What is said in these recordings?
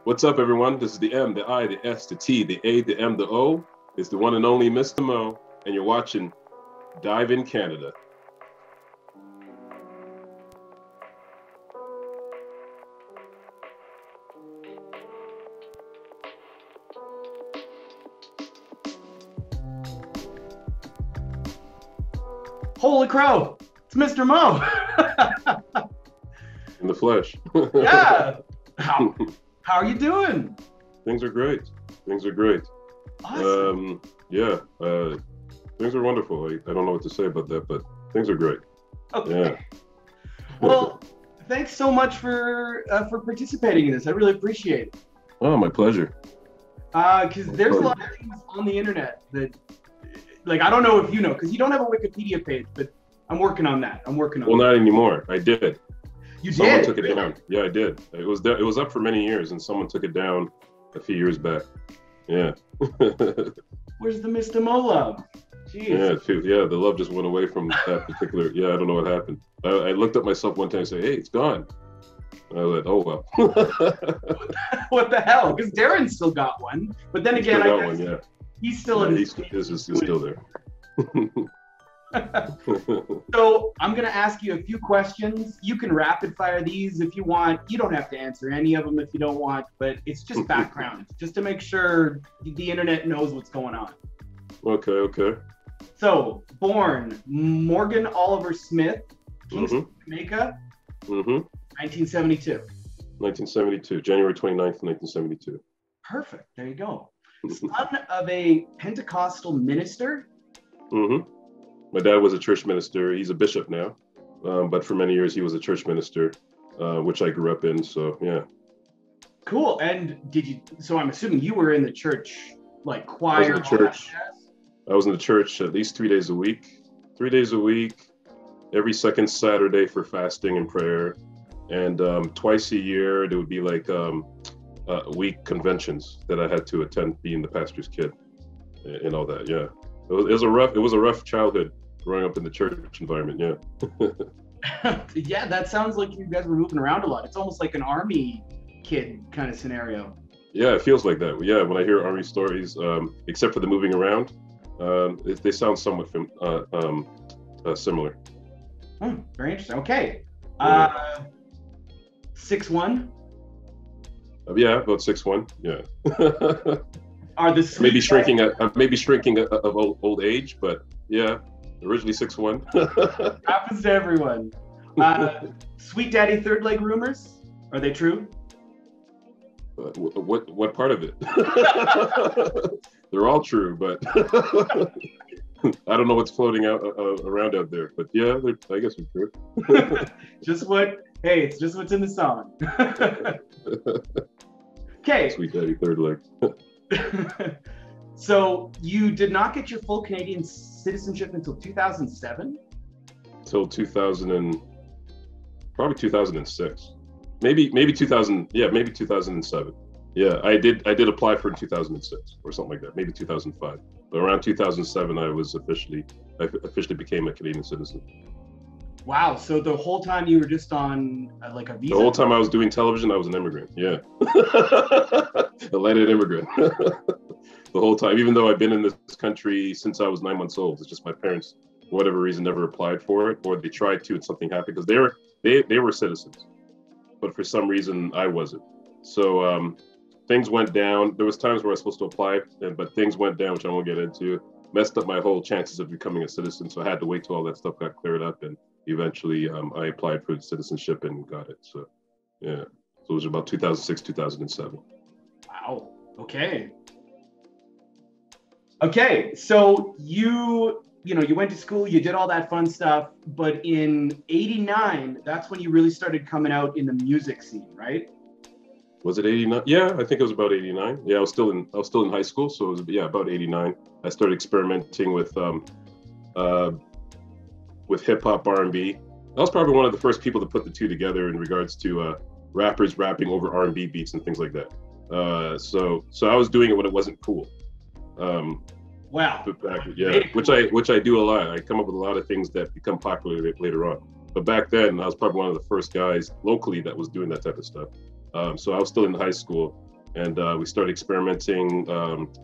What's up, everyone? This is the M, the I, the S, the T, the A, the M, the O. It's the one and only Mista Mo, and you're watching Dive in Canada. Holy crow! It's Mr. Mo. In the flesh. Yeah. How are you doing? Things are great. Things are great. Awesome. Things are wonderful. I don't know what to say about that, but things are great. Okay. Yeah. Well, thanks so much for participating in this. I really appreciate it. Oh, my pleasure. Because there's a lot of things on the internet that, like, I don't know if you know, because you don't have a Wikipedia page, but I'm working on that. Well, not anymore. I did. You Someone did? took it down. Yeah, I did. It was up for many years, and someone took it down a few years back. Yeah. Where's the Mr. Mo love? Jeez. Yeah, the love just went away from that particular. Yeah, I don't know what happened. I looked at myself one time and said, "Hey, it's gone." I was like, "Oh well." What the hell? Because Darren's still got one, but then again, Still got one, yeah. he's still in. He's still there. So I'm going to ask you a few questions. You can rapid fire these if you want. You don't have to answer any of them if you don't want, but it's just background, just to make sure the internet knows what's going on. Okay. So, born Morgan Oliver Smith, Kingston, Jamaica, 1972. 1972, January 29th, 1972. Perfect. There you go. Son of a Pentecostal minister. My dad was a church minister. He's a bishop now, but for many years he was a church minister, which I grew up in. So yeah. Cool. And so I'm assuming you were in the church, like choir. I was in the church. I was in the church at least 3 days a week. 3 days a week, every second Saturday for fasting and prayer, and twice a year there would be like week conventions that I had to attend, being the pastor's kid, and all that. Yeah. It was a rough childhood growing up in the church environment. Yeah. Yeah, that sounds like you guys were moving around a lot. It's almost like an army kid kind of scenario. Yeah, it feels like that. Yeah, when I hear army stories, except for the moving around, they sound somewhat similar. Very interesting. Okay. 6'1"? Yeah, about 6'1". Yeah. Are the maybe shrinking of old age, but yeah, originally 6'1". Happens to everyone. Sweet daddy third leg rumors, are they true? What part of it? They're all true, but I don't know what's floating out around out there. But yeah, I guess they're true. It's just what's in the song. Okay. Sweet daddy third leg. So you did not get your full Canadian citizenship until 2007? Till probably 2006. Maybe 2000, yeah, maybe 2007. Yeah, I did apply for it in 2006 or something like that, maybe 2005. But around 2007 I officially became a Canadian citizen. Wow, so the whole time you were just on like a visa? The whole time I was doing television, I was an immigrant. Yeah. A landed immigrant. The whole time, even though I've been in this country since I was 9 months old. It's just my parents, for whatever reason, never applied for it, or they tried to and something happened, because they were citizens, but for some reason I wasn't. So things went down. There was times where I was supposed to apply, but things went down, which I won't get into. Messed up my whole chances of becoming a citizen. So I had to wait till all that stuff got cleared up, and eventually I applied for citizenship and got it. So yeah, so it was about 2006, 2007. Wow. Okay, so you went to school, you did all that fun stuff, but in '89, that's when you really started coming out in the music scene, right? Was it 89? Yeah, I think it was about 89. Yeah, I was still in high school, so it was about 89. I started experimenting with hip hop, R&B. I was probably one of the first people to put the two together in regards to rappers rapping over R&B beats and things like that. So I was doing it when it wasn't cool. Wow. Yeah, which I do a lot. I come up with a lot of things that become popular later on. But back then, I was probably one of the first guys locally that was doing that type of stuff. So I was still in high school, and we started experimenting,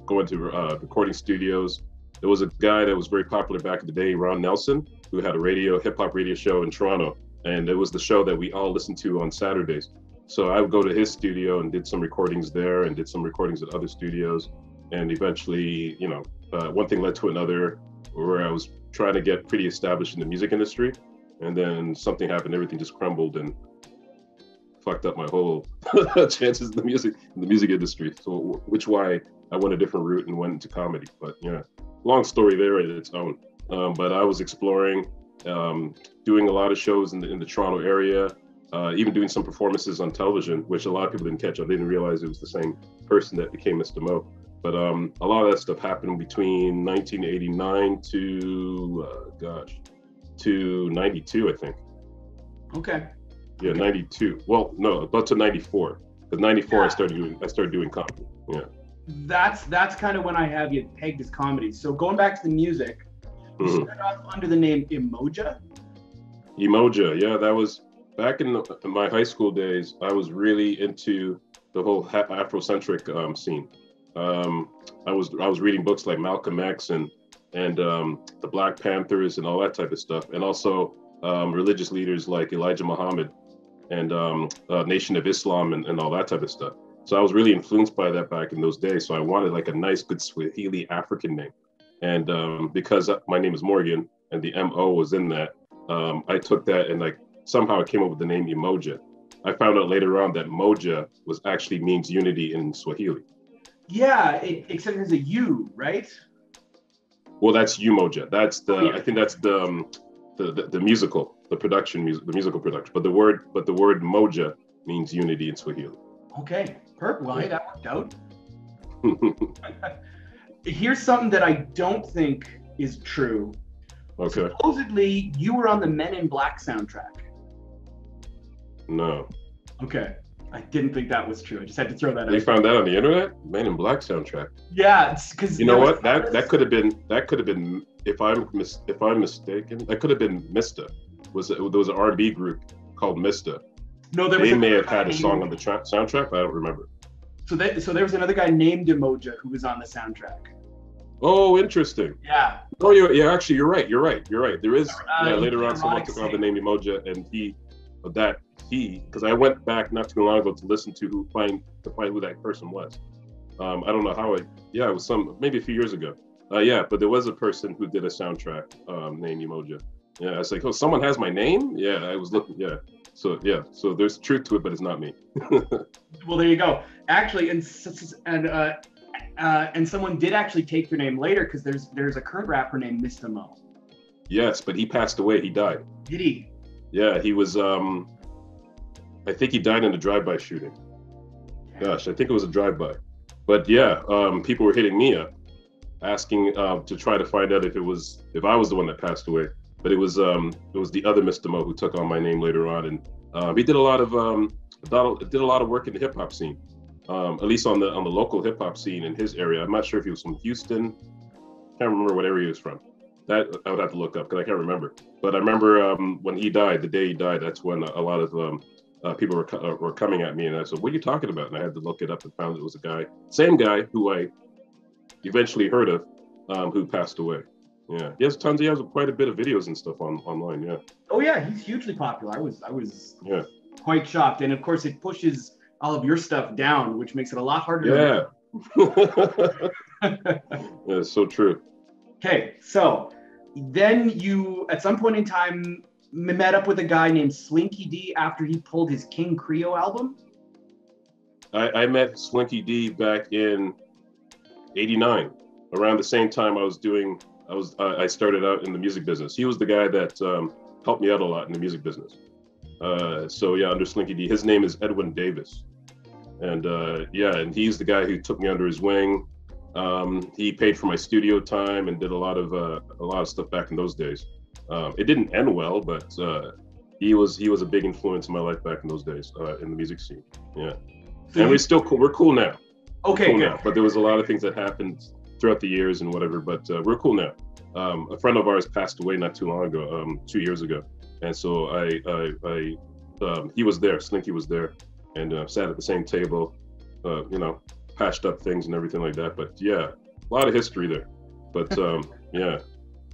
going to recording studios. There was a guy that was very popular back in the day, Ron Nelson, who had a hip hop radio show in Toronto, and it was the show that we all listened to on Saturdays. So I would go to his studio and did some recordings there, and did some recordings at other studios, and eventually, one thing led to another, where I was trying to get pretty established in the music industry, and then something happened, everything just crumbled and fucked up my whole chances in the music industry. So, why I went a different route and went into comedy. But yeah, long story there in its own. But I was exploring, doing a lot of shows in the Toronto area, even doing some performances on television, which a lot of people didn't catch. I didn't realize it was the same person that became Mista Mo. But a lot of that stuff happened between 1989 to 92, I think. Okay. Yeah, okay. 92. Well, no, about to 94. But 94, yeah. I started doing comedy. Yeah. That's kind of when I have you pegged as comedy. So going back to the music, you started off under the name Emoja. Emoja, yeah, that was back in my high school days. I was really into the whole Afrocentric scene. I was reading books like Malcolm X and the Black Panthers and all that type of stuff, and also religious leaders like Elijah Muhammad and Nation of Islam and all that type of stuff. So I was really influenced by that back in those days. So I wanted like a nice, good Swahili African name, and because my name is Morgan and the M-O was in that, I took that and like somehow I came up with the name Emoja. I found out later on that Moja actually means unity in Swahili. Yeah, except there's a U, right? Well, that's Umoja. That's I think that's the musical, the musical production. But the word Moja means unity in Swahili. Okay, perfect. Well, hey, that worked out. Here's something that I don't think is true. Okay. Supposedly, you were on the Men in Black soundtrack. No. Okay. I didn't think that was true. I just had to throw that out. You found that on the internet? Men in Black soundtrack. Yeah, because you know what? That could have been if I'm mistaken, that could have been Mista. There was an R&B group called Mista. No, they may have had a song on the soundtrack, but I don't remember. So there was another guy named Emoja who was on the soundtrack. Oh, interesting. Yeah. Oh, you're right. There is later on someone took on the name Emoja, and because I went back not too long ago to listen to find who that person was. I don't know how it was maybe a few years ago. But there was a person who did a soundtrack named Emoja. Yeah, I was like, oh, someone has my name? Yeah, I was looking, yeah. So there's truth to it, but it's not me. Well, there you go. Actually, and someone did actually take your name later, because there's a current rapper named Mista Mo. Yes, but he passed away. He died. Did he? Yeah, he was. I think he died in a drive-by shooting. Gosh, I think it was a drive-by. But yeah, people were hitting me up, asking to try to find out if I was the one that passed away. But it was the other Mista Mo who took on my name later on, and he did a lot of work in the hip hop scene, at least on the local hip hop scene in his area. I'm not sure if he was from Houston. Can't remember what area he was from. That I would have to look up because I can't remember. But I remember when he died, the day he died, that's when a lot of people were coming at me, and I said, "What are you talking about?" And I had to look it up and found it was same guy who I eventually heard of, who passed away. Yeah, he has quite a bit of videos and stuff online. Yeah. Oh yeah, he's hugely popular. I was quite shocked, and of course it pushes all of your stuff down, which makes it a lot harder. Yeah. Yeah, it's so true. Okay, so then you at some point in time met up with a guy named Slinky D after he pulled his King Creole album. I met Slinky D back in '89, around the same time I started out in the music business. He was the guy that helped me out a lot in the music business. Under Slinky D, his name is Edwin Davis, and and he's the guy who took me under his wing. He paid for my studio time and did a lot of stuff back in those days. It didn't end well, but he was a big influence in my life back in those days in the music scene. Yeah, so and we're still cool. We're cool now. Okay, cool now. But there was a lot of things that happened throughout the years and whatever. But we're cool now. A friend of ours passed away not too long ago, 2 years ago, and so he was there. Slinky was there, and sat at the same table. patched up things and everything like that. But yeah, a lot of history there. But yeah,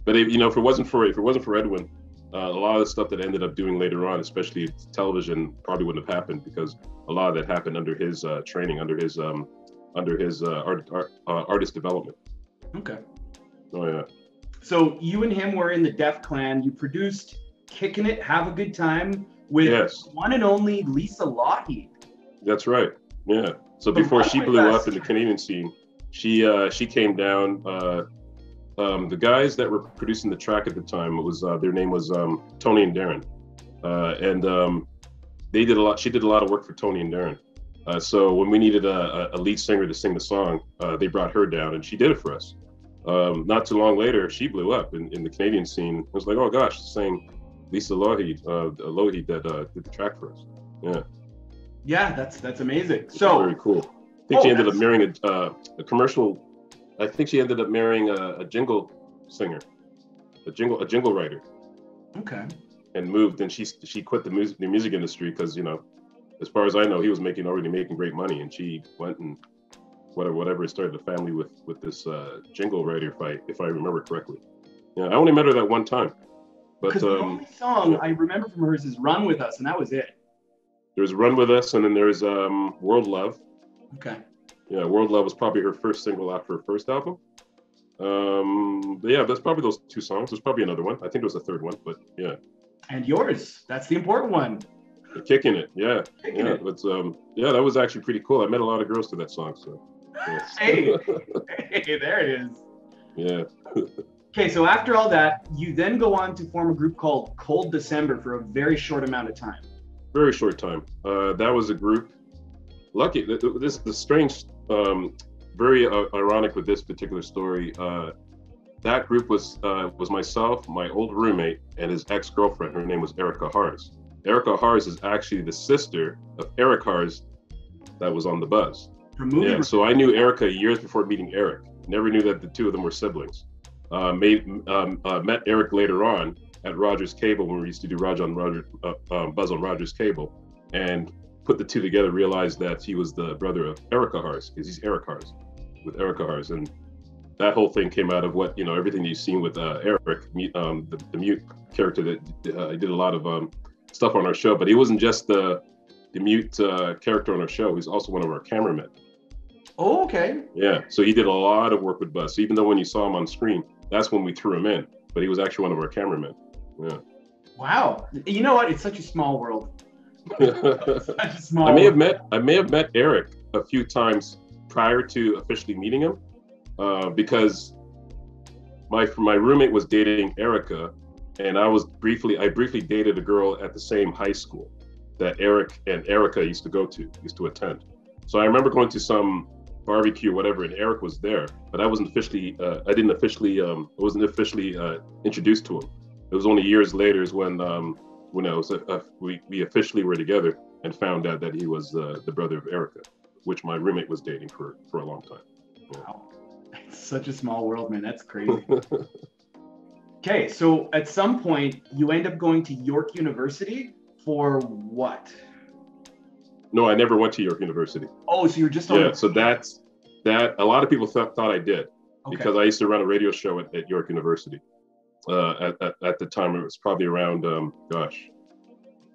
but if it wasn't for Edwin, a lot of the stuff that I ended up doing later on, especially television, probably wouldn't have happened, because a lot of that happened under his training, under his artist development. Okay. Oh yeah. So you and him were in the Def Clan. You produced "Kicking It, Have a Good Time" with one and only Lisa Lougheed. That's right. Yeah. So before she blew up in the Canadian scene, she came down. The guys that were producing the track at the time, their name was Tony and Darren, and they did a lot. She did a lot of work for Tony and Darren. So when we needed a lead singer to sing the song, they brought her down, and she did it for us. Not too long later, she blew up in the Canadian scene. I was like, oh gosh, the same Lisa Lougheed that did the track for us. Yeah. Yeah, that's amazing. So very cool. I think she ended up marrying a commercial. I think she ended up marrying a jingle singer, a jingle writer. Okay. And moved, and she quit the music industry because, as far as I know, he was already making great money, and she went and whatever started a family with this jingle writer, if I remember correctly. Yeah, I only met her that one time. Because the only song I remember from hers is "Run With Us," and that was it. There's "Run With Us," and then there's "World Love." Okay. Yeah, "World Love" was probably her first single after her first album. But yeah, that's probably those two songs. There's probably another one. I think there was a third one, but yeah. And yours, that's the important one. Kicking It, yeah. Kicking It. But that was actually pretty cool. I met a lot of girls to that song, so. Yeah. Hey, there it is. Yeah. Okay, so after all that, you then go on to form a group called Cold December for a very short amount of time. Very short time. That was a group. Lucky. The strange, very ironic with this particular story. That group was myself, my old roommate, and his ex-girlfriend. Her name was Erica Hars. Erica Hars is actually the sister of Eric Hars that was on The Buzz. Yeah, so I knew Erica years before meeting Eric. Never knew that the two of them were siblings. Met Eric later on at Rogers Cable when we used to do Buzz on Rogers Cable, and put the two together, realized that he was the brother of Erica Hars, because he's Eric Hars, with Erica Hars. And that whole thing came out of everything you've seen with Eric, the mute character that I did a lot of stuff on our show, but he wasn't just the mute character on our show. He's also one of our cameramen. Oh, okay. Yeah, so he did a lot of work with Buzz. So even though when you saw him on screen, that's when we threw him in, but he was actually one of our cameramen. Yeah. Wow. You know what? It's such a small world. I may have met Eric a few times prior to officially meeting him, because my roommate was dating Erica, and I briefly dated a girl at the same high school that Eric and Erica used to attend. So I remember going to some barbecue or whatever, and Eric was there, but I wasn't officially introduced to him. It was only years later when we officially were together and found out that he was the brother of Erica, which my roommate was dating for a long time. Yeah. Wow. It's such a small world, man. That's crazy. Okay, so at some point you end up going to York University for what? No, I never went to York University. Oh, so you were just on. Yeah, so that a lot of people thought I did, because I used to run a radio show at York University. At the time, it was probably around,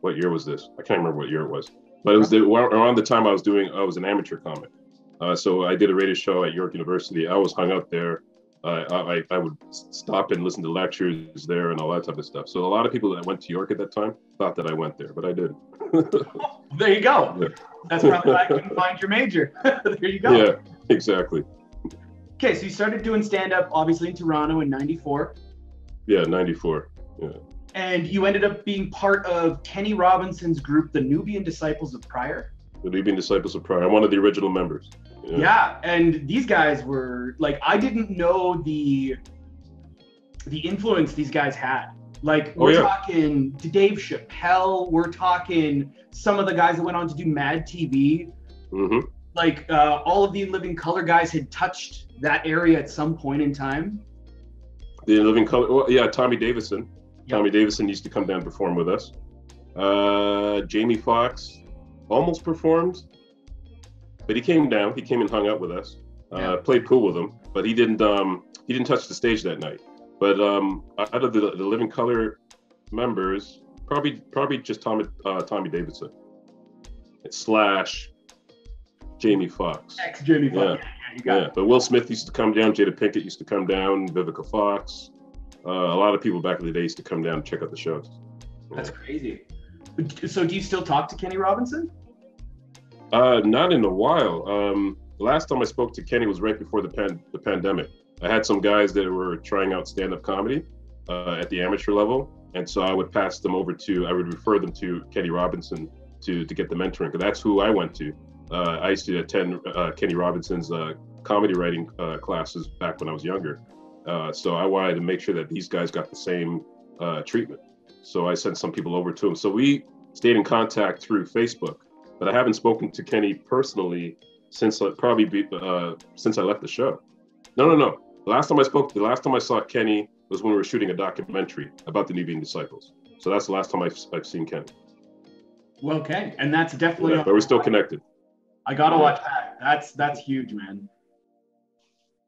what year was this? I can't remember what year it was, but it was around the time I was an amateur comic. So I did a radio show at York University. I was hung out there. I would stop and listen to lectures there and all that type of stuff. So a lot of people that went to York at that time thought that I went there, but I didn't. There you go. Yeah. That's probably why I couldn't find your major. There you go. Yeah, exactly. Okay, so you started doing stand-up, obviously, in Toronto in 94. Yeah, 94. Yeah. And you ended up being part of Kenny Robinson's group, the Nubian Disciples of Pryor. The Nubian Disciples of Pryor. I'm one of the original members. Yeah, and these guys were, like, I didn't know the influence these guys had. Like, we're talking to Dave Chappelle, we're talking some of the guys that went on to do Mad TV. Mm-hmm. Like, all of the Living Color guys had touched that area at some point in time. The Living Color, well, yeah, Tommy Davison. Yep. Tommy Davison used to come down and perform with us. Jamie Foxx almost performed. but he came down. He came and hung out with us. Played pool with him, but he didn't touch the stage that night. But out of the Living Color members, probably just Tommy Davidson / Jamie Foxx. Ex Jamie Foxx. Yeah. But Will Smith used to come down. Jada Pinkett used to come down. Vivica Fox. A lot of people back in the day used to come down and check out the shows. That's crazy. So do you still talk to Kenny Robinson? Not in a while. The last time I spoke to Kenny was right before the pandemic. I had some guys that were trying out stand-up comedy at the amateur level, and so I would refer them to Kenny Robinson to get the mentoring, because that's who I went to. I used to attend Kenny Robinson's comedy writing classes back when I was younger. So I wanted to make sure that these guys got the same treatment. So I sent some people over to him. So we stayed in contact through Facebook, but I haven't spoken to Kenny personally since since I left the show. No. The last time I saw Kenny was when we were shooting a documentary about the Nubian Disciples. So that's the last time I've seen Kenny. Well, okay, and that's definitely. Yeah, but we're still connected. I gotta watch that. That's huge, man.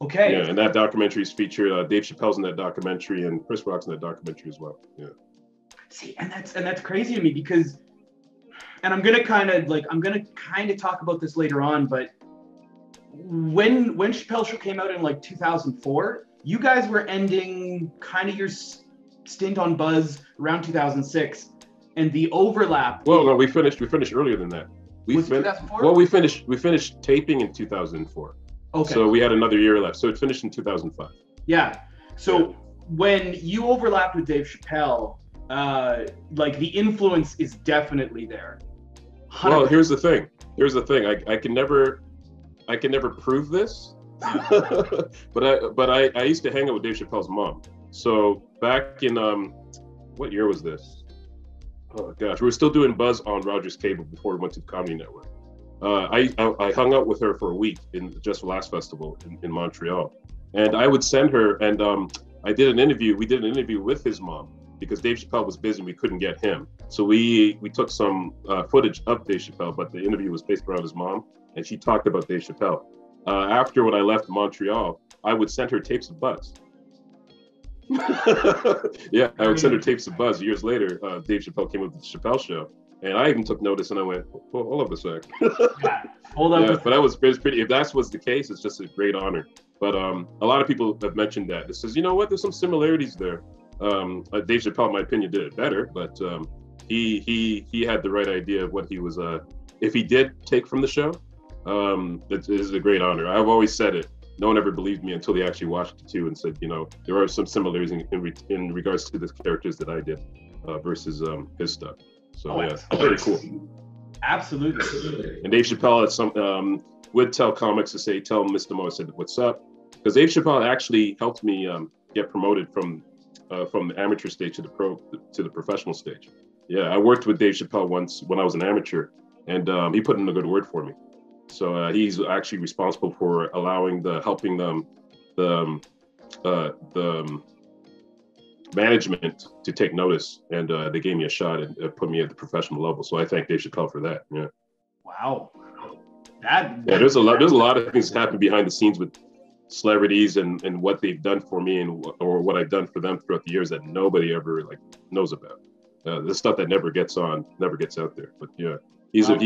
Okay. Yeah, and that documentary is featured. Dave Chappelle's in that documentary, and Chris Rock's in that documentary as well. Yeah. See, and that's crazy to me because, and I'm gonna kind of talk about this later on, but when Chappelle Show came out in like 2004, you guys were ending kind of your stint on Buzz around 2006, and the overlap. Well, no, we finished earlier than that. Was it 2004? Well, we finished taping in 2004. Okay. So we had another year left. So it finished in 2005. Yeah. So when you overlapped with Dave Chappelle, like the influence is definitely there. 100%. Well, here's the thing. I can never prove this, but I used to hang out with Dave Chappelle's mom. So back in what year was this? Oh gosh, we were still doing Buzz on Rogers Cable before we went to the Comedy Network. I hung out with her for a week in the Just for Laughs Festival in Montreal, and I would send her. And we did an interview with his mom because Dave Chappelle was busy and we couldn't get him. So we took some footage of Dave Chappelle, but the interview was based around his mom, and she talked about Dave Chappelle. After when I left Montreal, I would send her tapes of Buzz. Yeah, I would send her tapes of Buzz. Years later, Dave Chappelle came with the Chappelle Show, and I even took notice, and I went, oh, hold up a sec. Hold up. Yeah, but that was pretty. If that was the case, it's just a great honor. But a lot of people have mentioned that. It says, you know what? There's some similarities there. Dave Chappelle, in my opinion, did it better, but he had the right idea of what he was. If he did take from the show, it is a great honor. I've always said it. No one ever believed me until they actually watched it too and said, you know, there are some similarities in regards to the characters that I did versus his stuff. So yeah, very cool. Absolutely. And Dave Chappelle would tell comics to say, tell Mista Mo, I said, what's up? Because Dave Chappelle actually helped me get promoted from the amateur stage to the professional stage. Yeah, I worked with Dave Chappelle once when I was an amateur, and he put in a good word for me. So he's actually responsible for helping the management to take notice, and they gave me a shot and put me at the professional level. So I thank Dave Chappelle for that. Yeah. Wow. There's a lot of things that happen behind the scenes with celebrities and what they've done for me or what I've done for them throughout the years that nobody ever knows about. The stuff that never gets out there. But yeah. He played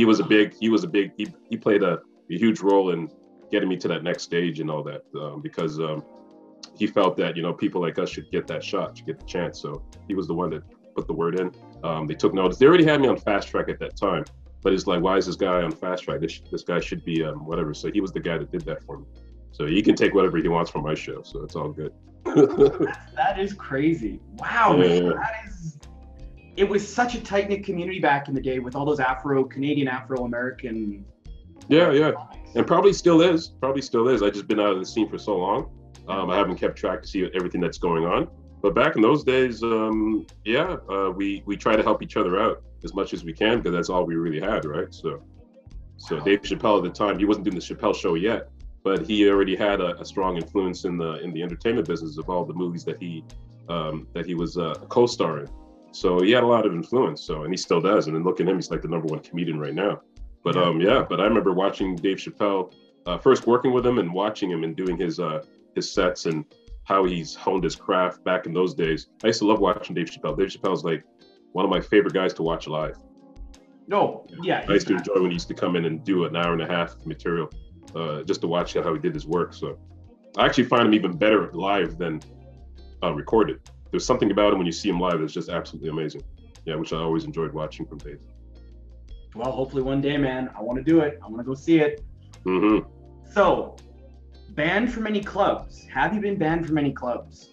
a huge role in getting me to that next stage and all that because he felt that, you know, people like us should get that shot, should get the chance. So he was the one that put the word in. They took notice. They already had me on Fast Track at that time, but it's like, why is this guy on Fast Track? This guy should be whatever. So he was the guy that did that for me. So he can take whatever he wants from my show. So it's all good. That is crazy. Wow. Yeah. It was such a tight-knit community back in the day with all those Canadian, Afro-American. Yeah. And probably still is. I just been out of the scene for so long. I haven't kept track to see everything that's going on. But back in those days, we try to help each other out as much as we can because that's all we really had, right? So Dave Chappelle at the time, he wasn't doing the Chappelle Show yet, but he already had a strong influence in the entertainment business of all the movies that he was a co-star in. So he had a lot of influence. And he still does. And then look at him, he's like the #1 comedian right now. But yeah, but I remember watching Dave Chappelle, first working with him and watching him and doing his sets and how he's honed his craft back in those days. I used to love watching Dave Chappelle. Dave Chappelle's like one of my favorite guys to watch live. No, yeah. I used to enjoy when he used to come in and do an hour and a half of material, just to watch how he did his work. So I actually find him even better live than recorded. There's something about him when you see him live that's just absolutely amazing. Yeah, which I always enjoyed watching from Dave. Well, hopefully one day, man. I want to do it. I want to go see it. Mm-hmm. So, banned from any clubs. Have you been banned from any clubs?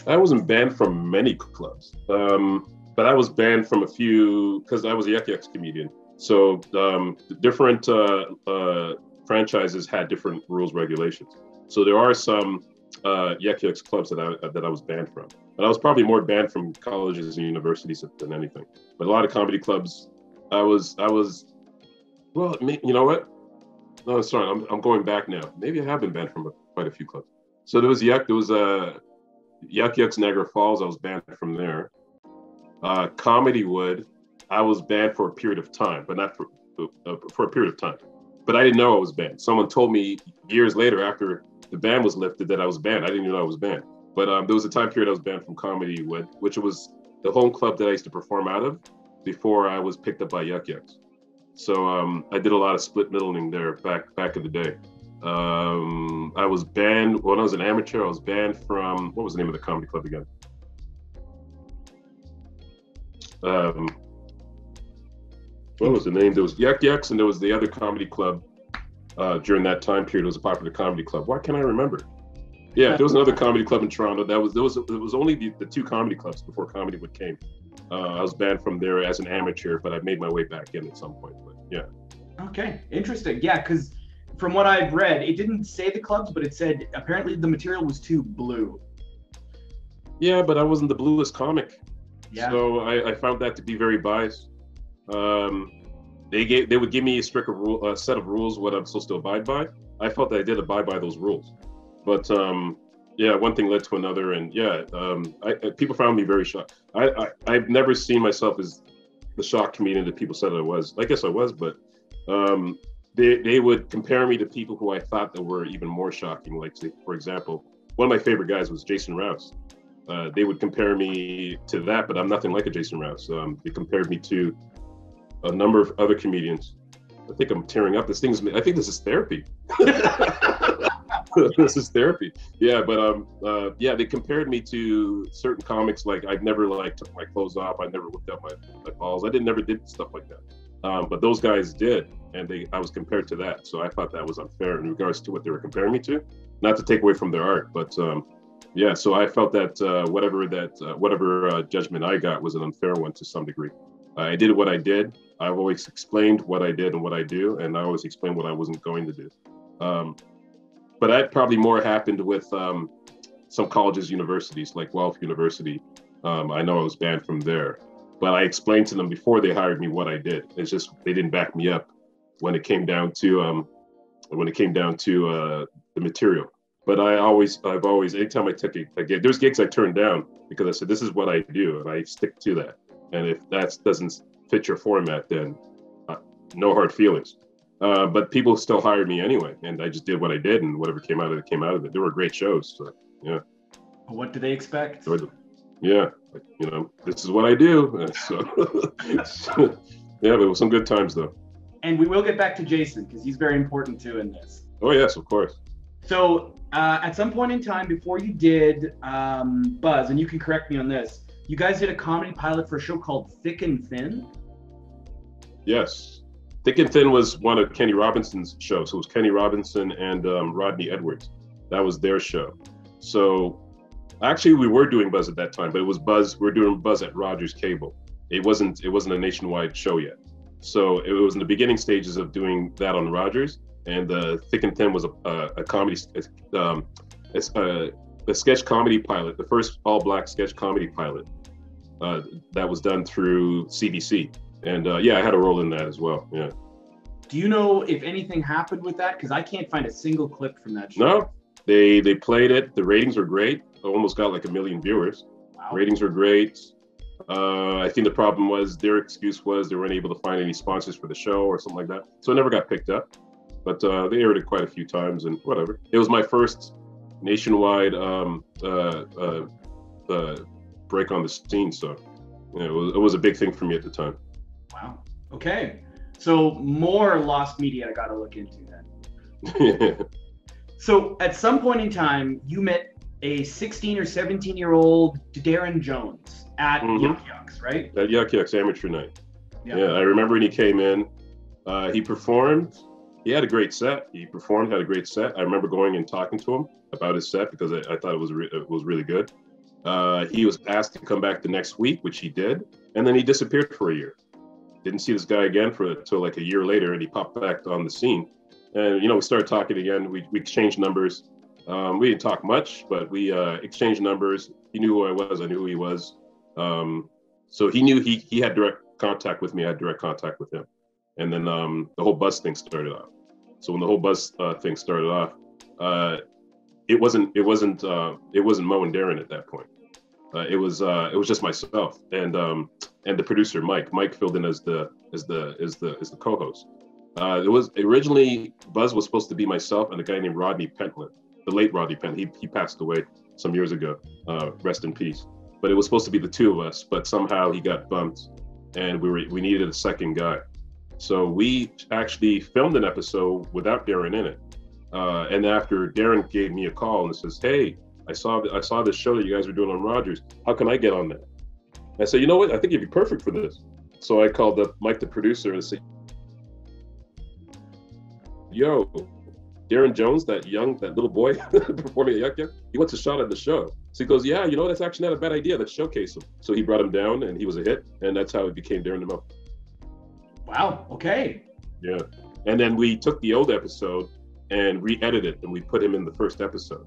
I wasn't banned from many clubs, but I was banned from a few because I was a Yuck Yucks comedian. So the different franchises had different rules, regulations. So there are some Yuck Yucks clubs that I was banned from. But I was probably more banned from colleges and universities than anything. But a lot of comedy clubs, I was. Well, you know what? No, sorry, I'm going back now. Maybe I have been banned from quite a few clubs. So there was Yuck Yucks Niagara Falls. I was banned from there. Comedywood, I was banned for a period of time, but not for a period of time. But I didn't know I was banned. Someone told me years later after the ban was lifted that I was banned. I didn't even know I was banned. But there was a time period I was banned from Comedywood, which was the home club that I used to perform out of before I was picked up by Yuck Yucks. So I did a lot of split middling there back in the day. I was banned when I was an amateur. I was banned from, what was the name of the comedy club again? What was the name? There was Yuck Yucks and there was the other comedy club during that time period. It was a popular comedy club. Why can't I remember? Yeah, there was another comedy club in Toronto. It was only the two comedy clubs before Comedywood came. I was banned from there as an amateur, but I made my way back in at some point. But yeah. Okay, interesting. Yeah, because from what I've read, it didn't say the clubs, but it said apparently the material was too blue. Yeah, but I wasn't the bluest comic. Yeah. So I found that to be very biased. They would give me a strict set of rules what I'm supposed to abide by. I felt that I did abide by those rules. But yeah, one thing led to another, and yeah, people found me very shocked. I've never seen myself as the shock comedian that people said I was. I guess I was, but they would compare me to people who I thought that were even more shocking. Like, say, for example, one of my favorite guys was Jason Rouse. They would compare me to that, but I'm nothing like a Jason Rouse. They compared me to a number of other comedians. I think I'm tearing up. I think this is therapy. This is therapy. Yeah, but yeah, they compared me to certain comics. Like I've never took my clothes off. I never whipped out my balls. I never did stuff like that. But those guys did, and I was compared to that. So I thought that was unfair in regards to what they were comparing me to. Not to take away from their art, but yeah. So I felt that whatever judgment I got was an unfair one to some degree. I did what I did. I've always explained what I did and what I do, and I always explained what I wasn't going to do. But that probably more happened with some colleges, universities, like Guelph University. I know I was banned from there, but I explained to them before they hired me what I did. It's just they didn't back me up when it came down to the material. But I've always, anytime I took a gig, there's gigs I turned down because I said this is what I do, and I stick to that. And if that doesn't fit your format, then no hard feelings. But people still hired me anyway, and I just did what I did, and whatever came out of it, came out of it. There were great shows, so yeah. What do they expect? Yeah, this is what I do. So, yeah, but it was some good times though. And we will get back to Jason because he's very important too in this. Oh yes, of course. So at some point in time before you did Buzz, and you can correct me on this, you guys did a comedy pilot for a show called Thick and Thin? Yes. Thick and Thin was one of Kenny Robinson's shows. So it was Kenny Robinson and Rodney Edwards. That was their show. So actually we were doing Buzz at that time, but it was Buzz. We were doing Buzz at Rogers Cable. It wasn't a nationwide show yet. So it was in the beginning stages of doing that on Rogers. And Thick and Thin was a comedy, a sketch comedy pilot, the first all-black sketch comedy pilot that was done through CBC. And yeah, I had a role in that as well. Yeah. Do you know if anything happened with that? Because I can't find a single clip from that show. No, they played it. The ratings were great. I almost got like 1 million viewers. Wow. Ratings were great. I think the problem was their excuse was they weren't able to find any sponsors for the show or something like that. So it never got picked up. But they aired it quite a few times and whatever. It was my first nationwide break on the scene. So it was a big thing for me at the time. Wow. Okay. So more lost media I got to look into then. So at some point in time, you met a 16 or 17-year-old Darren Jones at Yuck Yucks, right? At Yuck Yucks Amateur Night. Yeah. I remember when he came in. He performed. He had a great set. He performed, had a great set. I remember going and talking to him about his set because I thought it was really good. He was asked to come back the next week, which he did, and then he disappeared for a year. Didn't see this guy again until like a year later, and he popped back on the scene. And we started talking again. We exchanged numbers. We didn't talk much, but we exchanged numbers. He knew who I was. I knew who he was. So he knew he had direct contact with me. I had direct contact with him. And then the whole buzz thing started off. So when the whole buzz thing started off, it wasn't Mo and Darren at that point. It was just myself and the producer Mike. Mike filled in as the co-host. It was originally Buzz was supposed to be myself and a guy named Rodney Pentland, the late Rodney Pentland. He passed away some years ago. Rest in peace. But it was supposed to be the two of us, but somehow he got bumped, and we needed a second guy. So we actually filmed an episode without Darren in it. And after Darren gave me a call and says, "Hey, I saw this show that you guys were doing on Rogers. How can I get on that?" I said, "You know what? I think you'd be perfect for this." So I called up Mike, the producer, and said, "Yo, Darren Jones, that little boy performing at Yuck Yuck, he wants a shot at the show." So he goes, "Yeah, that's actually not a bad idea. Let's showcase him." So he brought him down, and he was a hit, and that's how it became Darren Mo. Wow. Okay. Yeah. And then we took the old episode and re-edited it, and we put him in the first episode.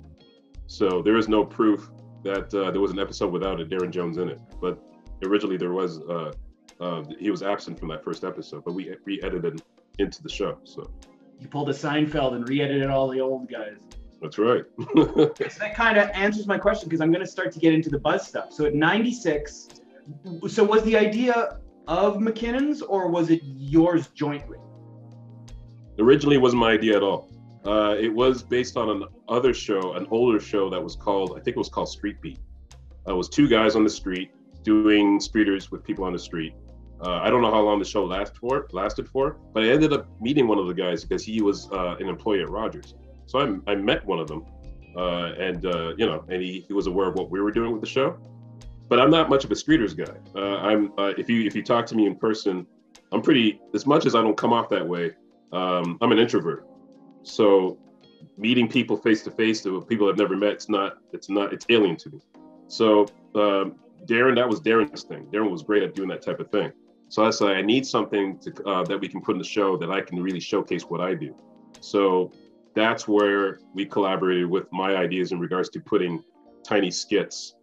So there is no proof that there was an episode without a Darren Jones in it. But originally there was, he was absent from that first episode, but we re-edited into the show. So you pulled a Seinfeld and re-edited all the old guys. That's right. So that kind of answers my question, because I'm going to start to get into the buzz stuff. So at 96, so was the idea of McKinnon's, or was it yours jointly? Originally, it wasn't my idea at all. It was based on an older show that was called, I think it was called Street Beat. It was two guys on the street doing streeters with people on the street. I don't know how long the show lasted for, but I ended up meeting one of the guys because he was an employee at Rogers. So I met one of them, and he was aware of what we were doing with the show. But I'm not much of a streeters guy. If you talk to me in person, I'm pretty, as much as I don't come off that way, I'm an introvert. So meeting people face to face, people I've never met, it's alien to me. So Darren, that was Darren's thing. Darren was great at doing that type of thing. So I said, I need something that we can put in the show that I can really showcase what I do. So that's where we collaborated with my ideas in regards to putting tiny skits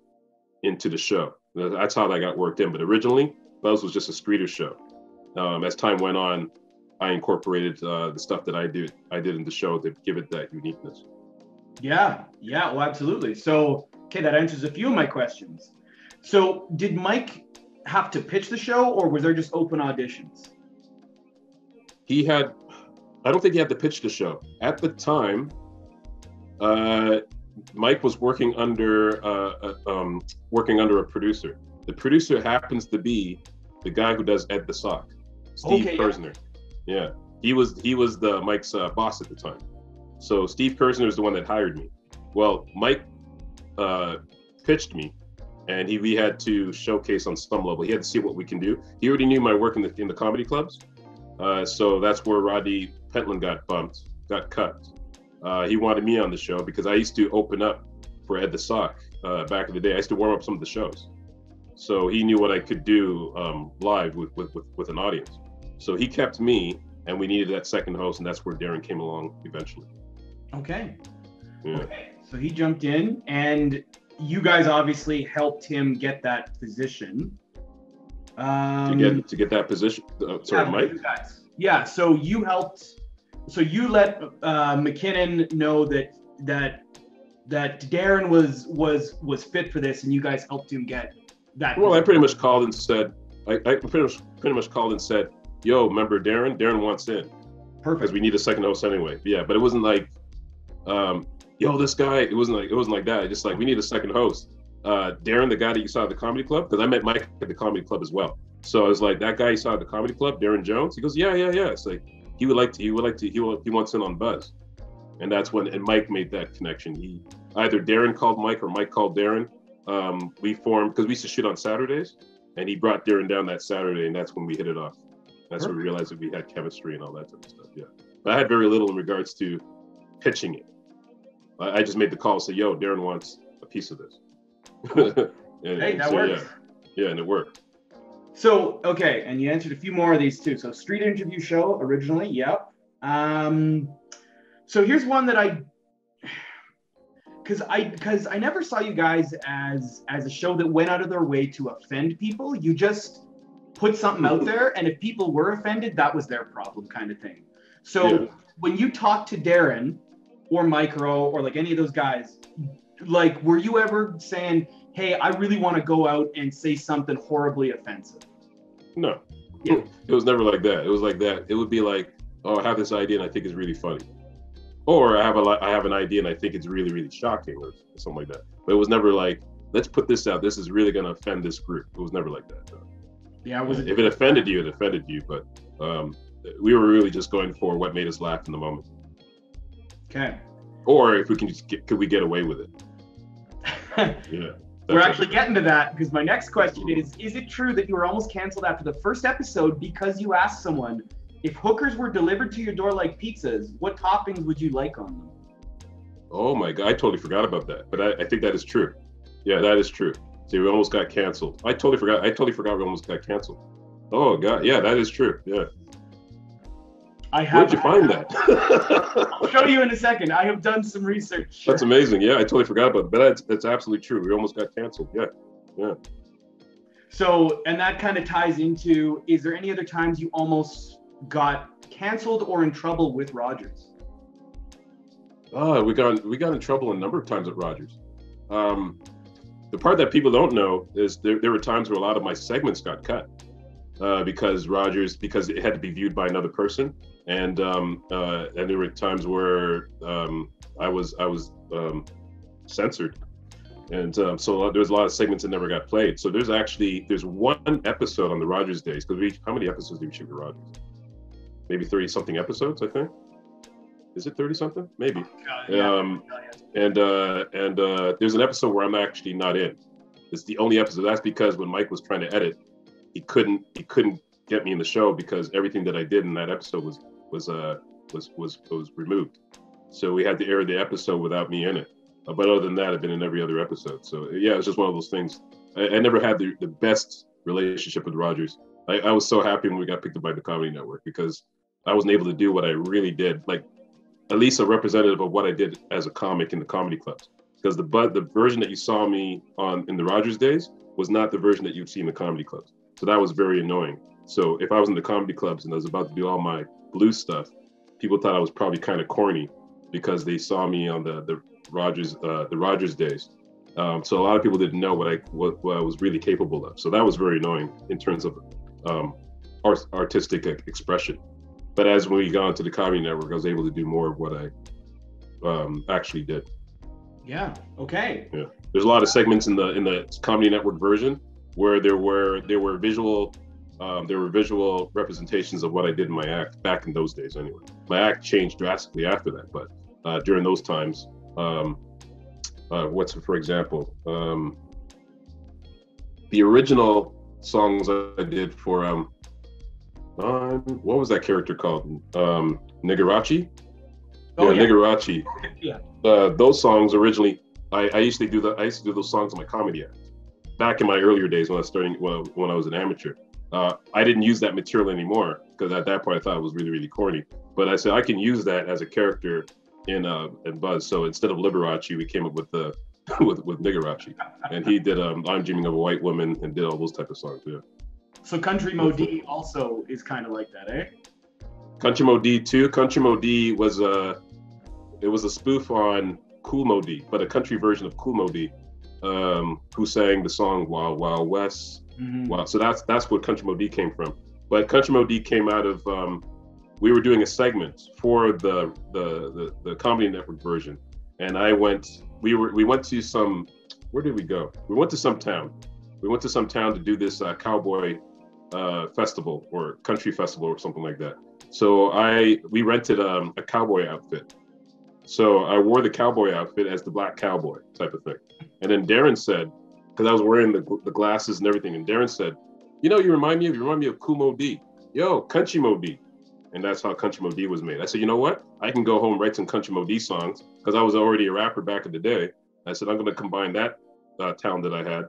into the show. That's how that got worked in. But originally, Buzz was just a streeter show. As time went on, I incorporated the stuff that I did in the show to give it that uniqueness. Yeah, well, absolutely. So, okay, that answers a few of my questions. So, did Mike have to pitch the show, or were there just open auditions? I don't think he had to pitch the show. At the time, Mike was working under a producer. The producer happens to be the guy who does Ed the Sock, Steve Kersner. Yeah, he was the Mike's boss at the time. So Steve Kersner is the one that hired me. Well, Mike pitched me, and we had to showcase on some level. He had to see what we can do. He already knew my work in the comedy clubs, so that's where Rodney Pentland got cut. He wanted me on the show because I used to open up for Ed the Sock back in the day. I used to warm up some of the shows. So he knew what I could do live with an audience. So he kept me, and we needed that second host, and that's where Darren came along eventually. Okay. Yeah. Okay. So he jumped in, and you guys obviously helped him get that position. To get that position. Sorry, Mike. You guys. Yeah. So you helped. So you let McKinnon know that Darren was fit for this, and you guys helped him get that? Well, I pretty much called and said, I pretty much called and said, yo, remember Darren? Darren wants in. Perfect. Because we need a second host anyway. Yeah, but it wasn't like, yo, this guy. It wasn't like that. Just like, we need a second host. Darren, the guy that you saw at the comedy club, because I met Mike at the comedy club as well. So I was like, that guy you saw at the comedy club, Darren Jones. He goes, yeah. It's like he wants in on Buzz, and that's when Mike made that connection. Either Darren called Mike or Mike called Darren. We formed because we used to shoot on Saturdays, and he brought Darren down that Saturday, and that's when we hit it off. That's when we realized that we had chemistry and all that type of stuff. Yeah, but I had very little in regards to pitching it. I just made the call, say, yo, Darren wants a piece of this. That works. Yeah, and it worked. So, okay, and you answered a few more of these too. So, street interview show originally, yep. So here's one that because I never saw you guys as a show that went out of their way to offend people. You just put something out there, and if people were offended, that was their problem, kind of thing. So when you talk to Darren or Micro or like any of those guys, like, were you ever saying, hey, I really want to go out and say something horribly offensive? No. Yeah. It was never like that. It was like that. It would be like, oh, I have this idea and I think it's really funny. Or I have an idea and I think it's really, really shocking or something like that. But it was never like, let's put this out. This is really going to offend this group. It was never like that. No. Yeah. If it offended you, it offended you. But we were really just going for what made us laugh in the moment. Okay. Or if we can could we get away with it? Yeah. We're actually getting to that because my next question is it true that you were almost canceled after the first episode because you asked someone, if hookers were delivered to your door like pizzas, what toppings would you like on them? Oh my God, I totally forgot about that. But I think that is true. Yeah, that is true. See, we almost got canceled. I totally forgot we almost got canceled. Oh God, yeah, that is true. Yeah. Where'd you find that? I'll show you in a second. I have done some research. That's amazing. Yeah, I totally forgot about it. But that's absolutely true. We almost got canceled. Yeah. So, and that kind of ties into, is there any other times you almost got canceled or in trouble with Rogers? We got in trouble a number of times at Rogers. The part that people don't know is there were times where a lot of my segments got cut because it had to be viewed by another person. And there were times where I was censored, and so there was a lot of segments that never got played. So there's one episode on the Rogers days, because how many episodes did we shoot for Rogers? Maybe 30 something episodes, I think. Is it 30 something? Maybe. And there's an episode where I'm actually not in. It's the only episode. That's because when Mike was trying to edit, he couldn't get me in the show because everything that I did in that episode was removed. So we had to air the episode without me in it. But other than that, I've been in every other episode. So yeah, it's just one of those things. I never had the best relationship with Rogers. I was so happy when we got picked up by the Comedy Network because I wasn't able to do what I really did, like at least a representative of what I did as a comic in the comedy clubs. Because the version that you saw me on in the Rogers days was not the version that you'd see in the comedy clubs. So that was very annoying. So if I was in the comedy clubs and I was about to do all my blues stuff, people thought I was probably kind of corny because they saw me on the Rogers days. So a lot of people didn't know what I was really capable of. So that was very annoying in terms of artistic expression. But as we got into the Comedy Network, I was able to do more of what I actually did. Yeah. Okay. Yeah. There's a lot of segments in the Comedy Network version where there were visual representations of what I did in my act back in those days. Anyway, my act changed drastically after that, but during those times, for example, the original songs I did for what was that character called? Nigarachi? Oh, yeah. Nigarachi. Yeah. Those songs originally, I used to do those songs in my comedy act. Back in my earlier days when I was an amateur. I didn't use that material anymore because at that point I thought it was really, really corny. But I said I can use that as a character in Buzz. So instead of Liberace, we came up with with Nigarachi, and he did I'm Dreaming of a White Woman and did all those type of songs. Yeah. So Country Modi also is kind of like that, eh? Country Modi too. Country Modi was a spoof on Cool Modi, but a country version of Cool Modi. who sang the song Wild Wild West. Wow, so that's what Country Mo D came from. But Country Mo D came out of we were doing a segment for the Comedy Network version, and we went to some, where did we go? We went to some town. We went to some town to do this cowboy festival or country festival or something like that. So we rented a cowboy outfit. So I wore the cowboy outfit as the black cowboy type of thing. And then Darren said, because I was wearing the glasses and everything, and Darren said, you remind me of Cool Mo D. Yo, Country Mo D. And that's how Country Mo D was made. I said, you know what? I can go home and write some Country Mo D songs, because I was already a rapper back in the day. I said, I'm going to combine that talent that I had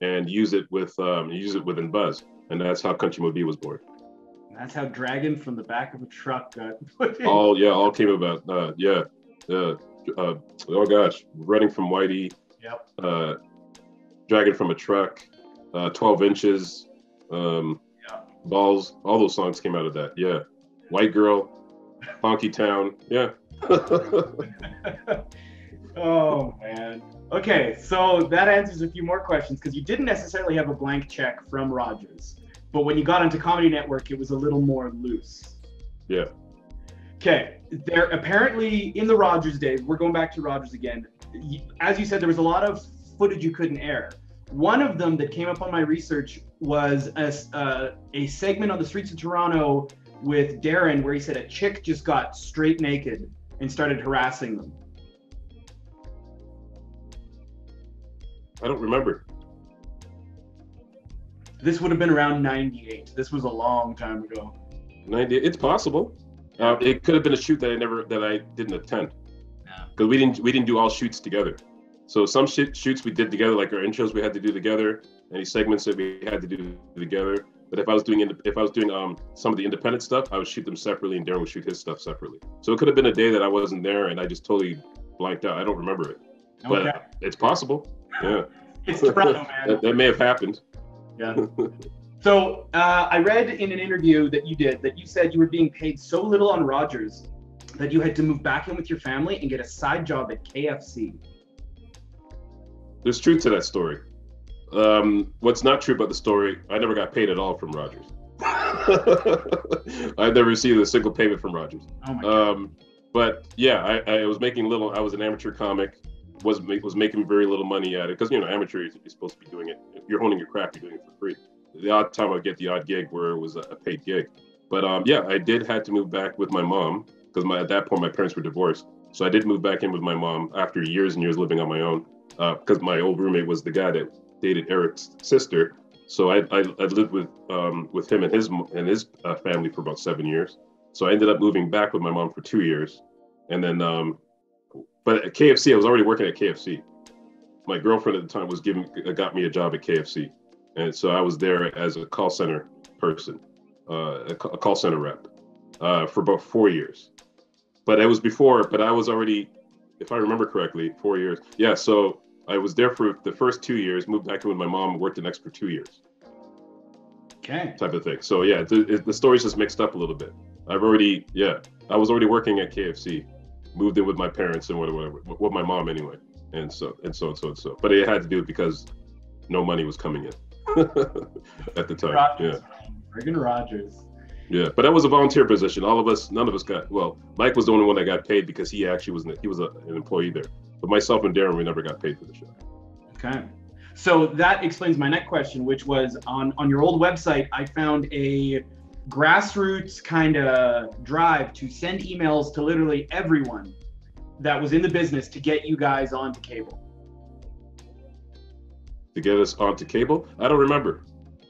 and use it within Buzz. And that's how Country Mo D was born. That's how Dragon from the back of a truck got put in. All came about. Oh gosh, Running from Whitey. Yep. Dragon from a Truck, 12 Inches, Balls. All those songs came out of that. Yeah. White Girl, Honky Town. Yeah. Oh man. Okay, so that answers a few more questions, because you didn't necessarily have a blank check from Rogers, but when you got into Comedy Network, it was a little more loose. Yeah. Okay, there apparently in the Rogers days, we're going back to Rogers again. As you said, there was a lot of footage you couldn't air. One of them that came up on my research was a segment on the streets of Toronto with Darren, where he said a chick just got straight naked and started harassing them. I don't remember. This would have been around 98. This was a long time ago. 90. It's possible. It could have been a shoot that I didn't attend. Because we didn't do all shoots together. So some shoots we did together, like our intros we had to do together, any segments that we had to do together. But if I was doing some of the independent stuff, I would shoot them separately, and Darren would shoot his stuff separately. So it could have been a day that I wasn't there and I just totally blanked out. I don't remember it. Okay. But it's possible. Yeah. It's Toronto, man. that may have happened. Yeah. So I read in an interview that you said you were being paid so little on Rogers that you had to move back in with your family and get a side job at KFC. There's truth to that story. What's not true about the story, I never got paid at all from Rogers. I never received a single payment from Rogers. Oh my God. But yeah, I was making little. I was an amateur comic. Was making very little money at it, because amateur, you're supposed to be doing it. If you're honing your craft, you're doing it for free. The odd time I'd get the odd gig where it was a paid gig. But yeah, I did have to move back with my mom, because at that point my parents were divorced. So I did move back in with my mom after years and years living on my own, because my old roommate was the guy that dated Eric's sister. So I lived with him and his family for about 7 years. So I ended up moving back with my mom for 2 years, and then but at KFC, I was already working at KFC. My girlfriend at the time got me a job at KFC, and so I was there as a call center person, a call center rep, for about 4 years. But it was before. But I was already, if I remember correctly, 4 years. Yeah. So I was there for the first 2 years, moved back in with my mom, and worked an extra 2 years. Okay. Type of thing. So yeah, the story's just mixed up a little bit. I was already working at KFC, moved in with my parents and whatever, with my mom anyway, and so. But it had to do it because no money was coming in at the time. Rogers, friggin' Rogers. Yeah, but that was a volunteer position. None of us got. Well, Mike was the only one that got paid because he actually was an employee there. But myself and Darren, we never got paid for the show. Okay. So that explains my next question, which was on your old website, I found a grassroots kind of drive to send emails to literally everyone that was in the business to get you guys onto cable. To get us onto cable? I don't remember.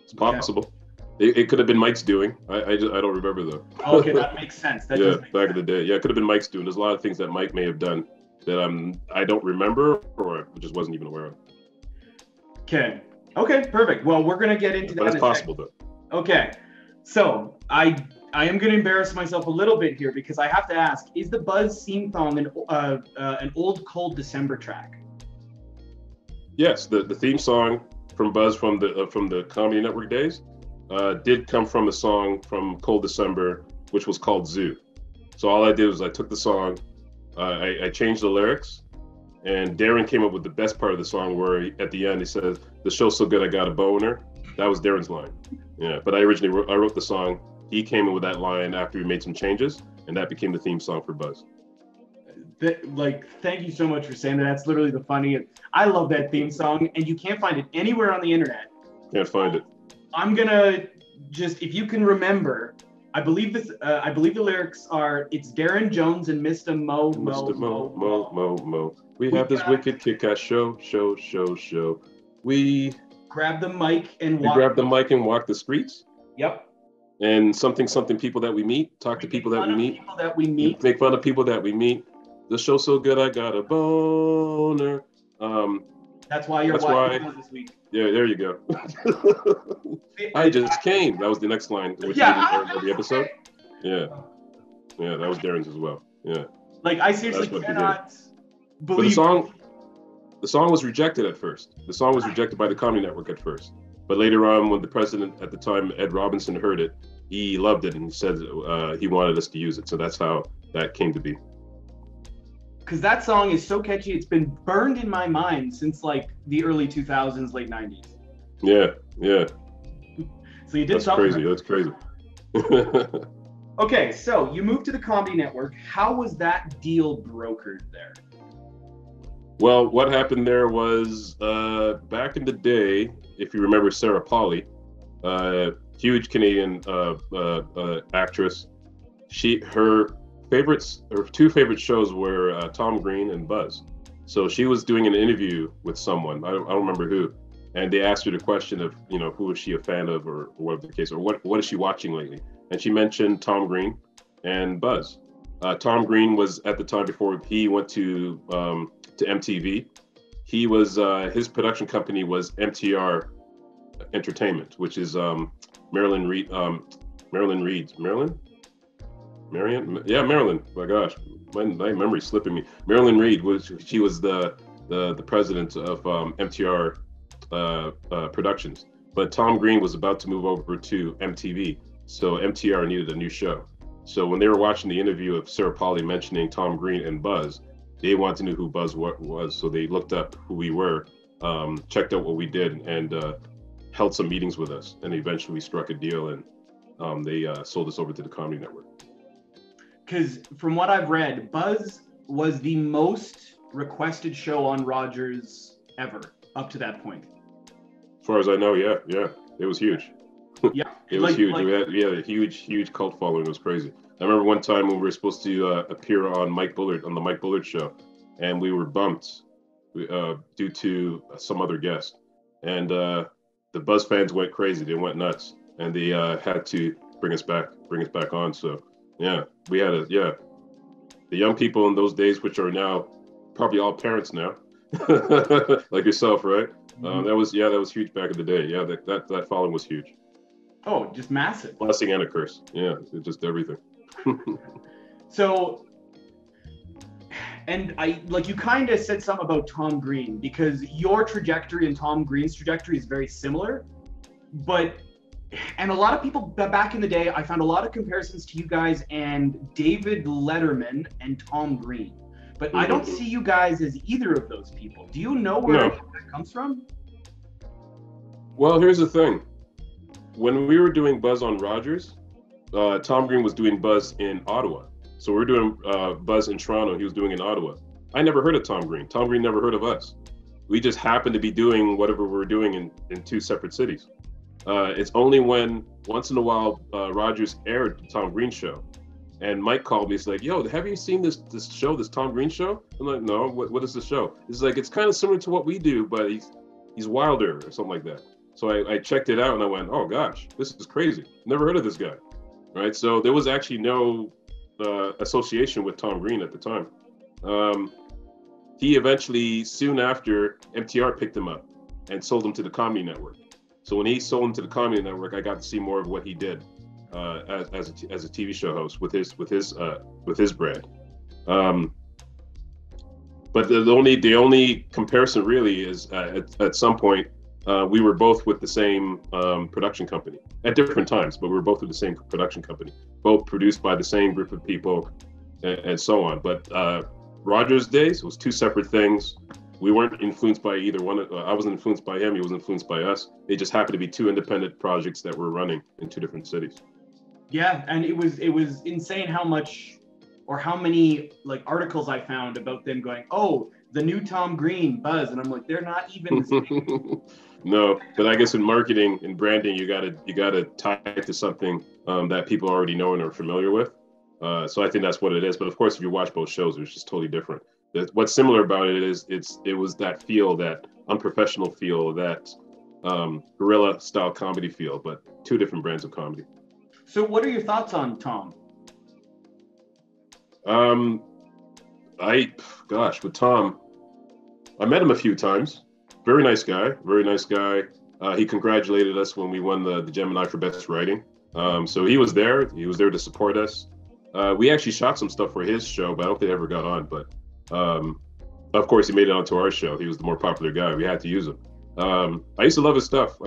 It's possible. Okay. It could have been Mike's doing. I don't remember though. Okay, that makes sense. That back in the day. Yeah, it could have been Mike's doing. There's a lot of things that Mike may have done that I don't remember or just wasn't even aware of. Okay, perfect. Well, we're gonna get into that. But it's possible though. Okay, so I am gonna embarrass myself a little bit here because I have to ask: is the Buzz theme song an old cold December track? Yes, the theme song from Buzz from the Comedy Network days did come from a song from Cold December, which was called Zoo. So all I did was I took the song, I changed the lyrics, And Darren came up with the best part of the song, where at the end he says, "The show's so good, I got a boner." That was Darren's line. Yeah, but I wrote the song. He came in with that line after we made some changes, and that became the theme song for Buzz. Thank you so much for saying that. That's literally the funniest. I love that theme song, and you can't find it anywhere on the internet. Can't find it. I'm gonna just, if you can remember, I believe the lyrics are, "It's Darren Jones and Mista Mo, Mo. We have this wicked kick-ass show. We grab the mic and walk the streets. Yep. And something people that we meet, talk to people that we meet. Make fun of people that we meet. The show's so good, I got a boner." That's why you're watching this week. Yeah, there you go. I just came. That was the next line, which every episode. Yeah, that was Darren's as well. Yeah. Like, I seriously cannot believe. But the song was rejected at first. The song was rejected by the Comedy Network at first. But later on, when the president at the time, Ed Robinson, heard it, he loved it and said he wanted us to use it. So that's how that came to be. Because that song is so catchy, it's been burned in my mind since like the early 2000s, late 90s. Yeah. So you did something. That's crazy. Okay, so you moved to the Comedy Network. How was that deal brokered there? Well, what happened there was back in the day, if you remember Sarah Polley, huge Canadian actress. Her two favorite shows were Tom Green and Buzz. So she was doing an interview with someone, I don't remember who, and they asked her the question of, who is she a fan of, or whatever the case, or what is she watching lately? And she mentioned Tom Green and Buzz. Tom Green was, at the time, before he went to MTV, he was his production company was MTR Entertainment, which is Marilyn. My gosh, my memory's slipping me. Marilyn Reed she was the president of MTR Productions, but Tom Green was about to move over to MTV, so MTR needed a new show. So when they were watching the interview of Sarah Polley mentioning Tom Green and Buzz, they wanted to know who Buzz was, so they looked up who we were, checked out what we did, and held some meetings with us, and eventually we struck a deal, and they sold us over to the Comedy Network. Because from what I've read, Buzz was the most requested show on Rogers ever up to that point. As far as I know, yeah, it was huge. Yeah, it was huge. We had a huge cult following. It was crazy. I remember one time when we were supposed to appear on the Mike Bullard show, and we were bumped due to some other guest, and the Buzz fans went crazy. They went nuts, and they had to bring us back on. So yeah, we had the young people in those days, which are now probably all parents now, like yourself, right? Mm-hmm. That was huge back in the day. Yeah, that following was huge. Oh, just massive. Blessing and a curse. Yeah, just everything. So, and you kind of said something about Tom Green, because your trajectory and Tom Green's trajectory is very similar, and a lot of people back in the day, I found a lot of comparisons to you guys and David Letterman and Tom Green, but I don't see you guys as either of those people. Do you know where that comes from? Well, here's the thing. When we were doing Buzz on Rogers, Tom Green was doing Buzz in Ottawa. So we were doing Buzz in Toronto. He was doing in Ottawa. I never heard of Tom Green. Tom Green never heard of us. We just happened to be doing whatever we were doing in two separate cities. It's only when once in a while Rogers aired the Tom Green show, and Mike called me. He's like, "Yo, have you seen this show, this Tom Green show?" I'm like, "No, what is the show?" He's like, "It's kind of similar to what we do, but he's wilder or something like that." So I checked it out and I went, "Oh gosh, this is crazy. Never heard of this guy." Right? So there was actually no association with Tom Green at the time. He eventually, soon after, MTR picked him up and sold him to the Comedy Network. So when he sold him to the Comedy Network, I got to see more of what he did as a TV show host with his brand. But the only comparison really is at some point we were both with the same production company at different times, but we were both with the same production company, both produced by the same group of people and so on. But Rogers days was two separate things. We weren't influenced by either one. I wasn't influenced by him. He was influenced by us. They just happened to be two independent projects that were running in two different cities. Yeah, and it was insane how much or how many like articles I found about them going, oh, the new Tom Green Buzz, and I'm like, they're not even the same. No, but I guess in marketing and branding, you gotta tie it to something that people already know and are familiar with. So I think that's what it is. But of course, if you watch both shows, it's just totally different. What's similar about it is it was that feel, that unprofessional feel, that guerrilla style comedy feel, but two different brands of comedy. So what are your thoughts on Tom? With Tom, I met him a few times. Very nice guy. Very nice guy. He congratulated us when we won the Gemini for best writing. So he was there. He was there to support us. We actually shot some stuff for his show, but I don't think it ever got on. But of course, he made it onto our show. He was the more popular guy. We had to use him. I used to love his stuff.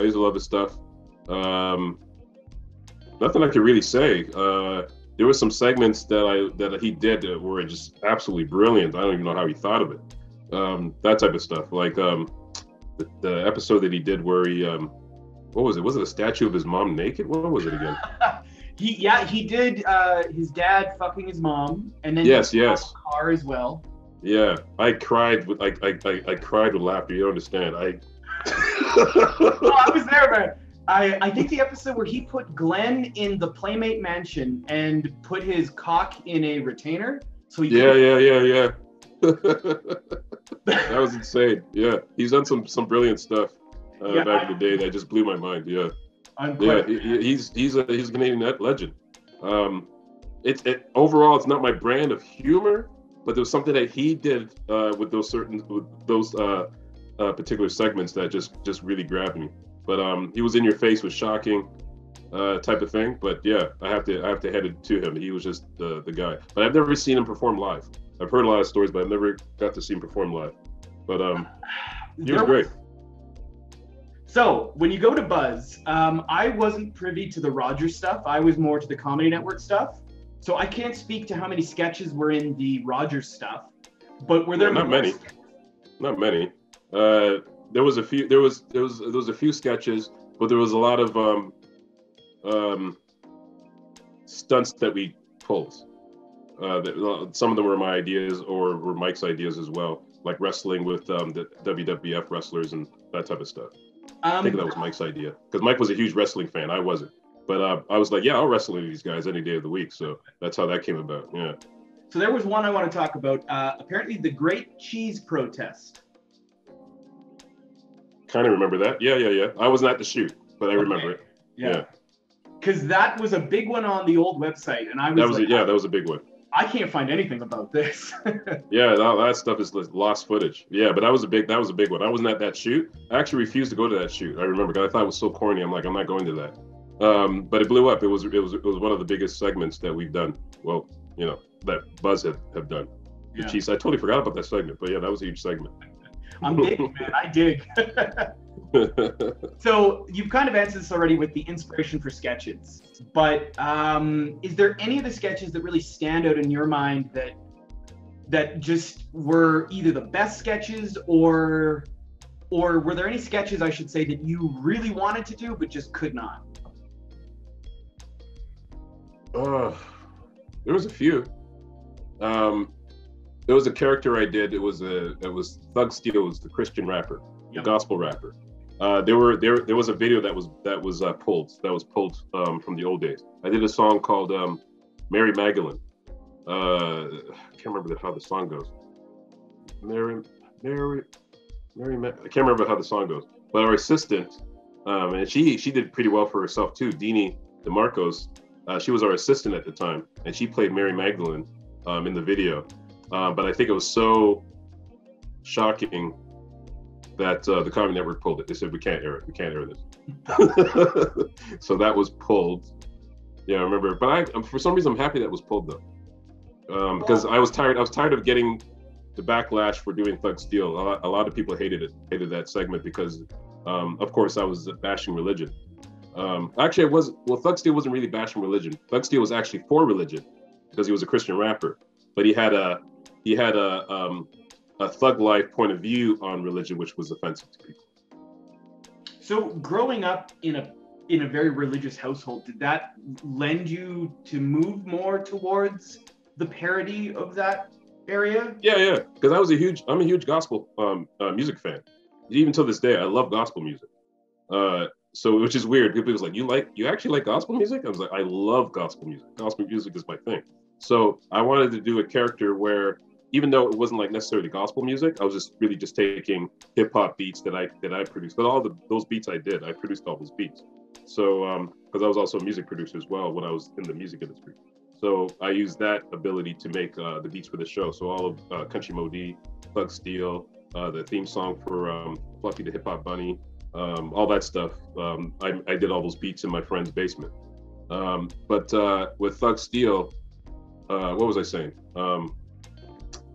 Nothing I could really say. There were some segments that he did that were just absolutely brilliant. I don't even know how he thought of it. That type of stuff, like the episode that he did where he, what was it? Was it a statue of his mom naked? What was it again? he did his dad fucking his mom, and then yes, the car as well. Yeah, I cried with I cried with laughter. You don't understand. Oh, I was there, man. I think the episode where he put Glenn in the Playmate Mansion and put his cock in a retainer. So he yeah. That was insane. Yeah, he's done some brilliant stuff back in the day that just blew my mind. Yeah, he's a Canadian Legend. Overall, it's not my brand of humor, but there was something that he did with those particular segments that just really grabbed me. But he was in your face with shocking type of thing. But yeah, I have to head it to him. He was just the guy. But I've never seen him perform live. I've heard a lot of stories, but I've never got to see him perform live. But he was great. So when you go to Buzz, I wasn't privy to the Rogers stuff. I was more to the Comedy Network stuff. So I can't speak to how many sketches were in the Rogers stuff. But were there not many? Not many. There was a few. There was a few sketches, but there was a lot of stunts that we pulled. Some of them were my ideas or were Mike's ideas as well, like wrestling with the WWF wrestlers and that type of stuff. I think that was Mike's idea because Mike was a huge wrestling fan. I wasn't, but I was like, yeah, I'll wrestle with these guys any day of the week. So that's how that came about. Yeah. So there was one I want to talk about. Apparently, the Great Cheese Protest. Kind of remember that. Yeah. I wasn't at the shoot, but I remember it. Yeah. Because that was a big one on the old website, and I was that was a big one. I can't find anything about this. Yeah, that stuff is lost footage. Yeah, but that was a big one. I wasn't at that shoot. I actually refused to go to that shoot. I remember because I thought it was so corny. I'm like, I'm not going to that. But it blew up. It was one of the biggest segments that we've done. Well, that Buzz have done. The cheese. I totally forgot about that segment, but yeah, that was a huge segment. I'm digging, man. I dig. So you've kind of answered this already with the inspiration for sketches, but is there any of the sketches that really stand out in your mind that just were either the best sketches or were there any sketches, I should say, that you really wanted to do but just could not? There was a few. There was a character I did. It was Thug Steel, was the Christian rapper, the gospel rapper. There was a video that was pulled from the old days. I did a song called Mary Magdalene. I can't remember how the song goes. I can't remember how the song goes. But our assistant, and she did pretty well for herself too. Deanie DeMarcos, she was our assistant at the time, and she played Mary Magdalene in the video. But I think it was so shocking that the Comedy Network pulled it. They said, we can't air it. We can't air this. So that was pulled. Yeah, I remember. But for some reason, I'm happy that was pulled though. Because I was tired of getting the backlash for doing Thug Steel. A lot of people hated that segment because, of course, I was bashing religion. Actually, Thug Steel wasn't really bashing religion. Thug Steel was actually for religion because he was a Christian rapper. But he had he had a thug life point of view on religion, which was offensive to people. So growing up in a very religious household, did that lend you to move more towards the parody of that area? Yeah, because I'm a huge gospel music fan. Even till this day, I love gospel music. So which is weird. People was like, you actually like gospel music? I was like, I love gospel music. Gospel music is my thing. So I wanted to do a character where, even though it wasn't like necessarily gospel music, I was just really just taking hip hop beats that I produced. But those beats I produced all those beats. So because I was also a music producer as well when I was in the music industry. So I used that ability to make the beats for the show. So all of Country Modi, Thug Steel, the theme song for Fluffy the Hip Hop Bunny, all that stuff. I did all those beats in my friend's basement. But with Thug Steel, what was I saying?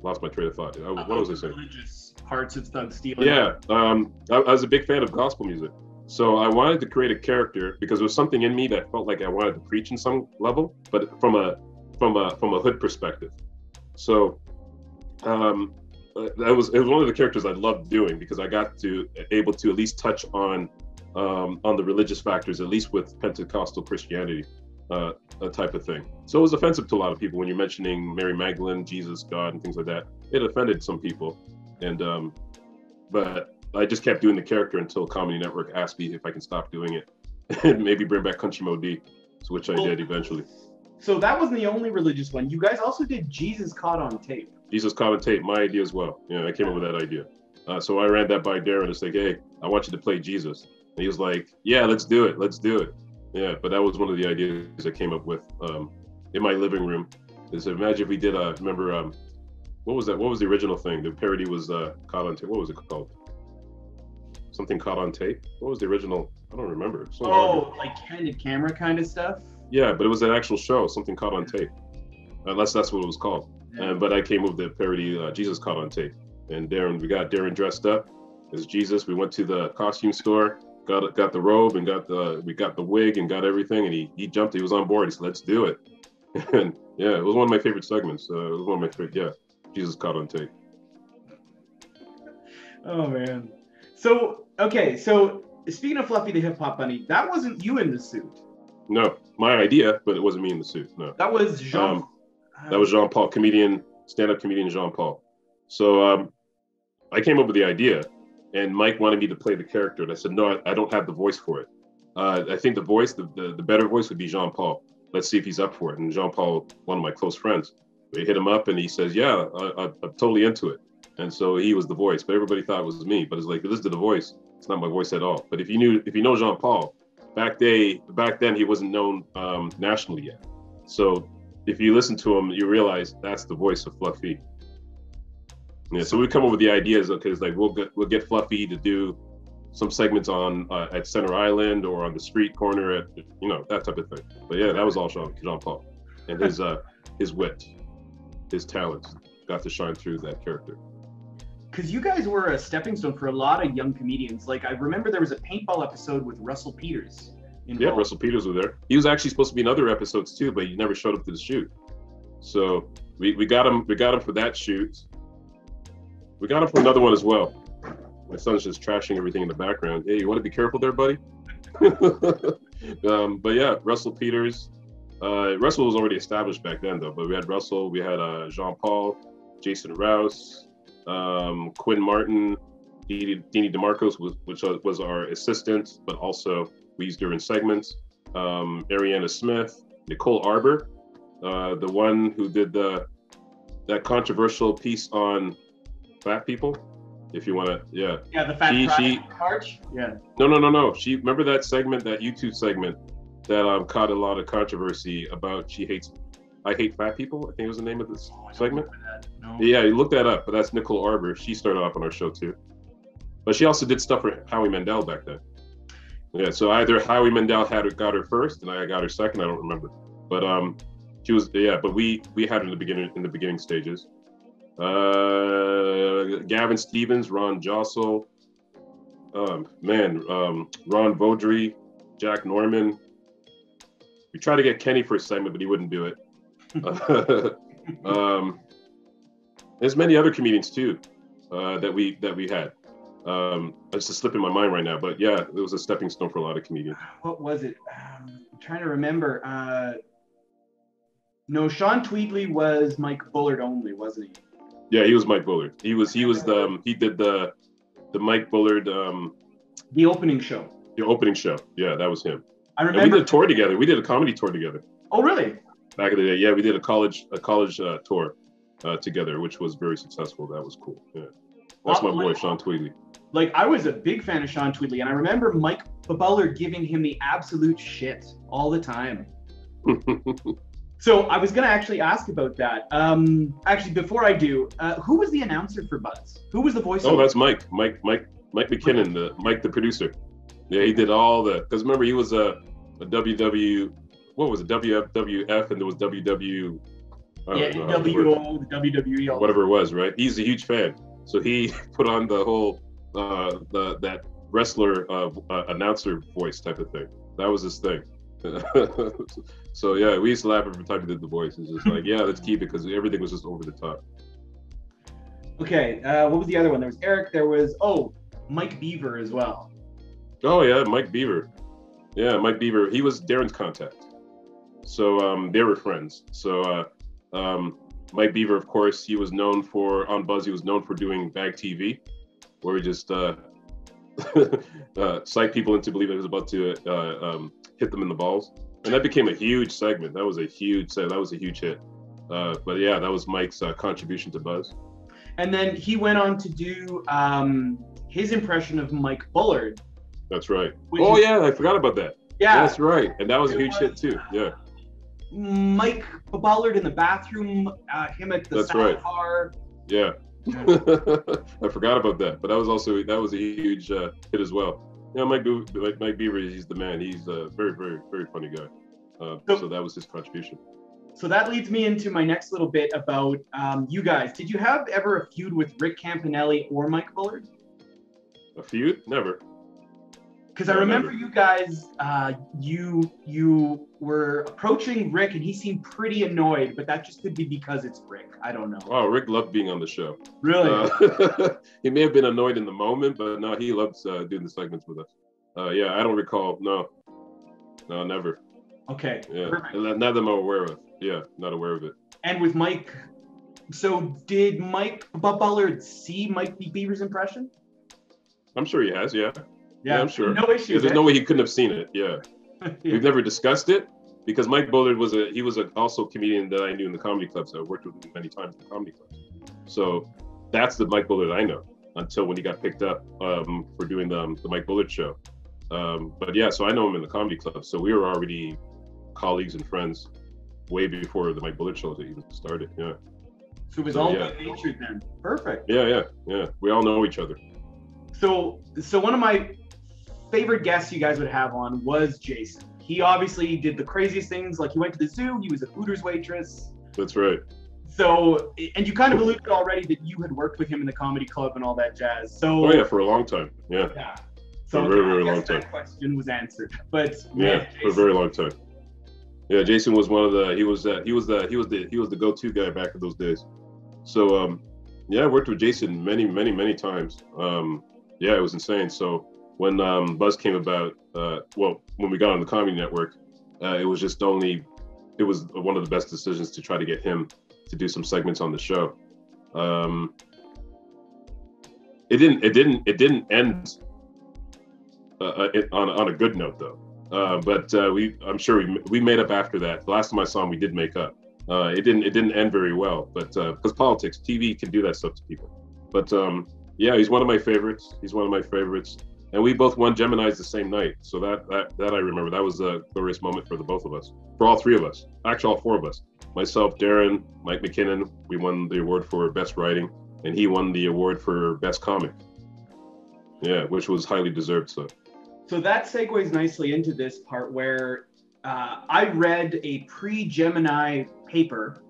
Lost my train of thought. What was I saying? Religious parts of Thug Steel. Yeah, I was a big fan of gospel music. So I wanted to create a character because there was something in me that felt like I wanted to preach in some level, but from a hood perspective. So it was one of the characters I loved doing because I got to able to at least touch on the religious factors, at least with Pentecostal Christianity, a type of thing. So it was offensive to a lot of people when you're mentioning Mary Magdalene, Jesus, God, and things like that. It offended some people, and but I just kept doing the character until Comedy Network asked me if I can stop doing it and maybe bring back Country Modi, which I did eventually. So that wasn't the only religious one. You guys also did Jesus Caught on Tape. Jesus Caught on Tape, my idea as well. Yeah, I came up with that idea. So I ran that by Darren. It's like, hey, I want you to play Jesus. And he was like, yeah, let's do it. Yeah, but that was one of the ideas I came up with in my living room. Is imagine if we did remember, what was that? What was the original thing? The parody was Caught on Tape. What was it called? Something Caught on Tape. What was the original? I don't remember. So like candid camera kind of stuff. Yeah, but it was an actual show, something Caught on Tape. Unless that's what it was called. Yeah. But I came with the parody Jesus Caught on Tape. And we got Darren dressed up as Jesus. We went to the costume store, got the robe, and we got the wig and got everything. And he jumped. He was on board. He said, "Let's do it." And yeah, it was one of my favorite segments. It was one of my favorite. Yeah, Jesus Caught on Tape. Oh man. So speaking of Fluffy the Hip Hop Bunny, that wasn't you in the suit. No, my idea, but it wasn't me in the suit. No, that was Jean. That was Jean Paul, stand-up comedian Jean Paul. So I came up with the idea, and Mike wanted me to play the character, and I said, no, I don't have the voice for it. I think the voice, the better voice would be Jean Paul. Let's see if he's up for it. And Jean Paul, one of my close friends, we hit him up, and he says, yeah, I'm totally into it. And so he was the voice, but everybody thought it was me. But it's like, listen to the voice. It's not my voice at all. But if you know Jean Paul, back then he wasn't known nationally yet. So if you listen to him, you realize that's the voice of Fluffy. Yeah, so we come up with the ideas. Okay, it's like we'll get Fluffy to do some segments on at Center Island or on the street corner at that type of thing. But yeah, that was all Jean Paul, and his wit, his talents got to shine through that character. Because you guys were a stepping stone for a lot of young comedians. Like I remember there was a paintball episode with Russell Peters. Yeah, Russell Peters was there. He was actually supposed to be in other episodes too, but he never showed up to the shoot. So we got him for that shoot. We got him for another one as well. My son's just trashing everything in the background. Hey, you want to be careful there, buddy? But yeah, Russell Peters. Russell was already established back then though, but we had Russell, we had Jean Paul, Jason Rouse, Quinn Martin, Dini DeMarcos, which was our assistant, but also we used her in segments. Ariana Smith, Nicole Arbor, the one who did that controversial piece on fat people. If you want to, yeah. Yeah, the fat march. Yeah. No. She remember that segment, that YouTube segment that caught a lot of controversy about I hate fat people. I think was the name of this segment. No. Yeah, you look that up. But that's Nicole Arbor. She started off on our show too. But she also did stuff for Howie Mandel back then. Yeah, so either Howie Mandel got her first, and I got her second. I don't remember, but she was But we had her in the beginning stages. Gavin Stevens, Ron Jossel, Ron Vaudry, Jack Norman. We tried to get Kenny for a segment, but he wouldn't do it. There's many other comedians too that we had. It's just slipping my mind right now, but yeah, it was a stepping stone for a lot of comedians. What was it? I'm trying to remember. No, Sean Tweedley was Mike Bullard only, wasn't he? Yeah, he was Mike Bullard. He did the Mike Bullard the opening show. The opening show. Yeah, that was him. I remember. And we did a tour together. We did a comedy tour together. Oh, really? Back in the day, yeah, we did a college tour together, which was very successful. That was cool. Yeah, that's my boy Sean Tweedley. Like, I was a big fan of Sean Tweedley, and I remember Mike Bullard giving him the absolute shit all the time. So I was gonna actually ask about that. Actually, before I do, who was the announcer for Buzz? Who was the voice? Oh, that's Mike McKinnon, Mike the producer. Yeah, he did all the. Because remember, he was a WWF, and there was WW. NWO, the WWE. Whatever it was, right? He's a huge fan, so he put on the whole that wrestler announcer voice type of thing. That was his thing. So yeah, we used to laugh every time he did the voice. It's just like, yeah, let's keep it because everything was just over the top. Okay, what was the other one? There was Eric. There was Mike Beaver as well. Oh yeah, Mike Beaver. Yeah, Mike Beaver. He was Darren's contact. So they were friends. So Mike Beaver, of course, he was known for on Buzz. He was known for doing Bag TV, where he just psych people into believing he was about to hit them in the balls, and that became a huge segment. That was a huge hit. But yeah, that was Mike's contribution to Buzz. And then he went on to do his impression of Mike Bullard. That's right. Oh yeah, I forgot about that. Yeah, that's right. And that was a huge hit too. Yeah. Mike Bullard in the bathroom, him at the salad bar. Yeah. I forgot about that, but that was a huge hit as well. Yeah, Mike Beaver, he's the man. He's a very, very, very funny guy. So that was his contribution. So that leads me into my next little bit about you guys. Did you have ever a feud with Rick Campanelli or Mike Bullard? A feud? Never. Because I remember you guys, you were approaching Rick and he seemed pretty annoyed, but that just could be because it's Rick. I don't know. Oh, Rick loved being on the show. Really? He may have been annoyed in the moment, but no, he loves doing the segments with us. Yeah, I don't recall. No, never. Okay. Yeah, perfect. Not that I'm aware of. Yeah, not aware of it. And with Mike, so did Mike Bullard see Mike Beaver's impression? I'm sure he has. Yeah. Yeah, I'm sure. No issues. Yeah, there's no way he couldn't have seen it. Yeah. Yeah. We've never discussed it because Mike Bullard was also a comedian that I knew in the comedy clubs. I worked with him many times in the comedy clubs. So that's the Mike Bullard I know until when he got picked up for doing the Mike Bullard show. But yeah, so I know him in the comedy club. So we were already colleagues and friends way before the Mike Bullard show even started. Yeah. So it was all good-natured then. Perfect. Yeah. We all know each other. So one of my favorite guests you guys would have on was Jason. He obviously did the craziest things, like he went to the zoo, he was a Hooters waitress. That's right. So, and you kind of alluded already that you had worked with him in the comedy club and all that jazz. So. Oh yeah, for a long time. Yeah. Yeah. So for a very, very long time. That question was answered, but yeah, for a very long time. Yeah, Jason was one of the. He was the go-to guy back in those days. So yeah, I worked with Jason many times. Yeah, it was insane. So when Buzz came about, when we got on the Comedy Network, it was one of the best decisions to try to get him to do some segments on the show. It didn't end on a good note though. But I'm sure we made up after that. The last time I saw him, we did make up. It didn't end very well, but because politics, TV can do that stuff to people. But yeah, he's one of my favorites. And we both won Geminis the same night. So that I remember. That was a glorious moment for the both of us. For all three of us. Actually, all four of us. Myself, Darren, Mike McKinnon. We won the award for Best Writing. And he won the award for Best Comic. Yeah, which was highly deserved. So that segues nicely into this part where I read a pre-Gemini paper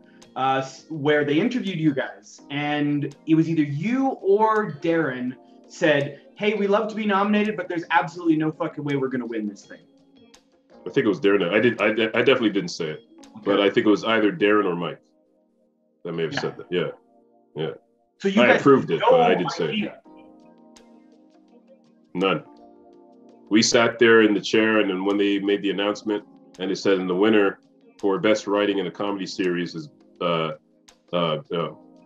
where they interviewed you guys. And it was either you or Darren said, hey, we love to be nominated, but there's absolutely no fucking way we're going to win this thing. I think it was Darren. I definitely didn't say it, okay. But I think it was either Darren or Mike that may have said that. Yeah. Yeah. So you I guys approved it, no but I did say it. idea. None. We sat there in the chair, and then when they made the announcement, and they said, "And the winner for best writing in a comedy series is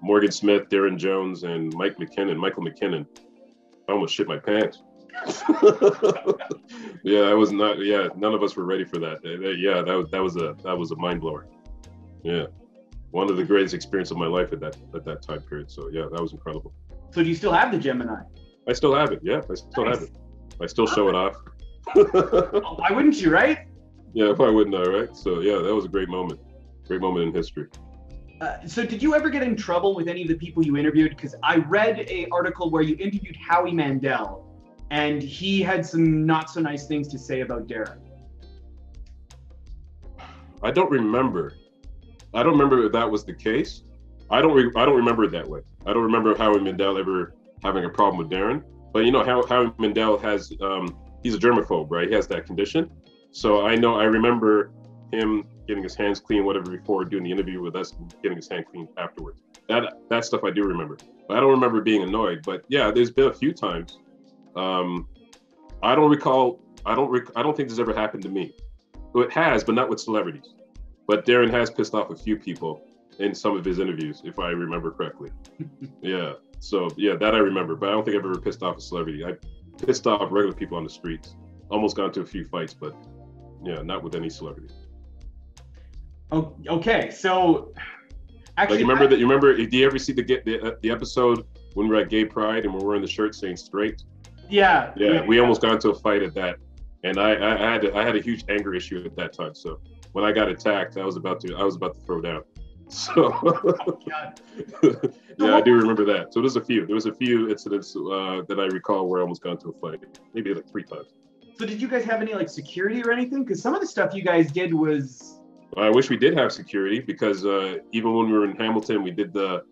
Morgan Smith, Darren Jones, and Michael McKinnon." I almost shit my pants. Yeah, I was not. Yeah, none of us were ready for that. Yeah, that was a mind blower. Yeah, one of the greatest experiences of my life at that time period. So yeah, that was incredible. So do you still have the Gemini? I still have it. Yeah, I still have it. I still show it off. Why wouldn't you, right? Yeah, why wouldn't I, right? So yeah, that was a great moment in history. So did you ever get in trouble with any of the people you interviewed? Because I read an article where you interviewed Howie Mandel, and he had some not so nice things to say about Darren. I don't remember if that was the case. I don't remember it that way. I don't remember Howie Mandel ever having a problem with Darren. But you know, Howie Mandel has he's a germaphobe, right? He has that condition. So I remember him getting his hands clean, whatever, before doing the interview with us, and getting his hand clean afterwards. That stuff I do remember. But I don't remember being annoyed. But yeah, there's been a few times. I don't recall. I don't think this ever happened to me. It has, but not with celebrities. But Darren has pissed off a few people in some of his interviews, if I remember correctly. Yeah. So yeah, that I remember. But I don't think I've ever pissed off a celebrity. I pissed off regular people on the streets. Almost got into a few fights, but yeah, not with any celebrity. Oh, okay, so actually, like you remember? Do you ever see the episode when we're at Gay Pride and we're wearing the shirt saying "straight"? Yeah. Yeah, we almost got into a fight at that, and I had a huge anger issue at that time. So when I got attacked, I was about to throw down. So Oh, God. yeah, I do remember that. So there was a few incidents that I recall where I almost got into a fight, maybe like 3 times. So did you guys have any like security or anything? Because some of the stuff you guys did was. I wish we did have security, because even when we were in Hamilton, we did the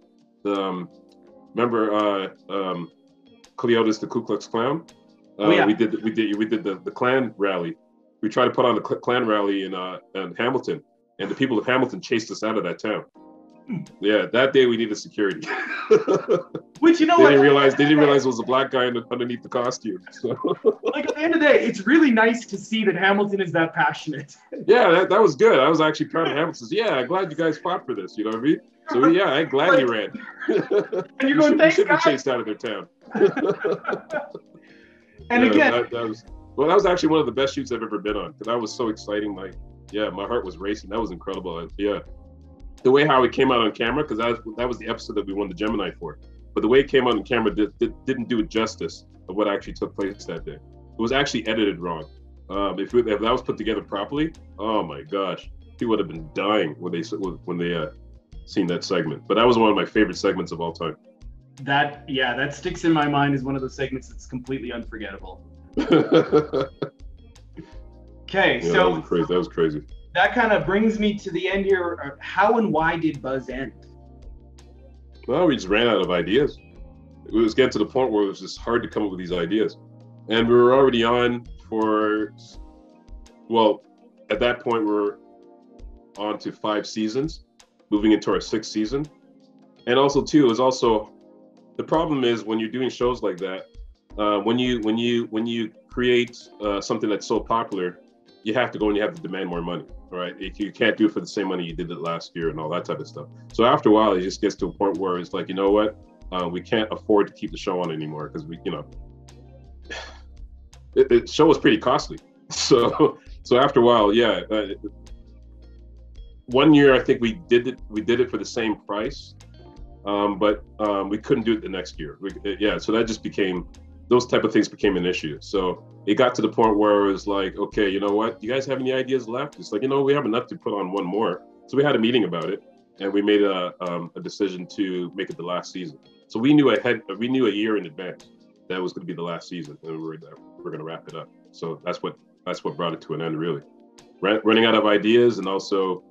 remember Cleotis the Ku Klux Klan? Yeah. We did the Klan rally. We tried to put on a Klan rally in Hamilton, and the people of Hamilton chased us out of that town. Yeah, that day we needed security. Which, you know, they didn't realize it was a black guy underneath the costume. So. Like, at the end of the day, it's really nice to see that Hamilton is that passionate. Yeah, that was good. I was actually proud of Hamilton. Yeah, I'm glad you guys fought for this. You know what I mean? So yeah, I gladly ran. And you're going, thanks, you should guys. be chased out of their town. And yeah, again, that was actually one of the best shoots I've ever been on, because that was so exciting. Like, yeah, my heart was racing. That was incredible. Yeah, the way how it came out on camera, because that was the episode that we won the Gemini for. But the way it came out on camera didn't do it justice of what actually took place that day. It was actually edited wrong. If that was put together properly, oh my gosh, people would have been dying when they seen that segment. But that was one of my favorite segments of all time. that sticks in my mind as one of those segments that's completely unforgettable. Okay, Yeah, so that was crazy. that kind of brings me to the end here. How and why did Buzz end? Well, we just ran out of ideas. It was getting to the point where it was just hard to come up with these ideas. And we were already on at that point, we were on to 5 seasons, moving into our 6th season. And also, too, the problem is when you're doing shows like that, when you create something that's so popular, you have to go and you have to demand more money, right? You can't do it for the same money you did it last year and all that type of stuff. So after a while, it just gets to a point where it's like, you know what? We can't afford to keep the show on anymore, because the show was pretty costly. So after a while, yeah. One year, I think we did it for the same price, but we couldn't do it the next year. So that just those type of things became an issue. So it got to the point where it was like, okay, you know what? Do you guys have any ideas left? It's like, we have enough to put on one more. So we had a meeting about it, and we made a decision to make it the last season. So we knew a year in advance that was going to be the last season, and we're going to wrap it up. So that's what brought it to an end, really. Running out of ideas, and also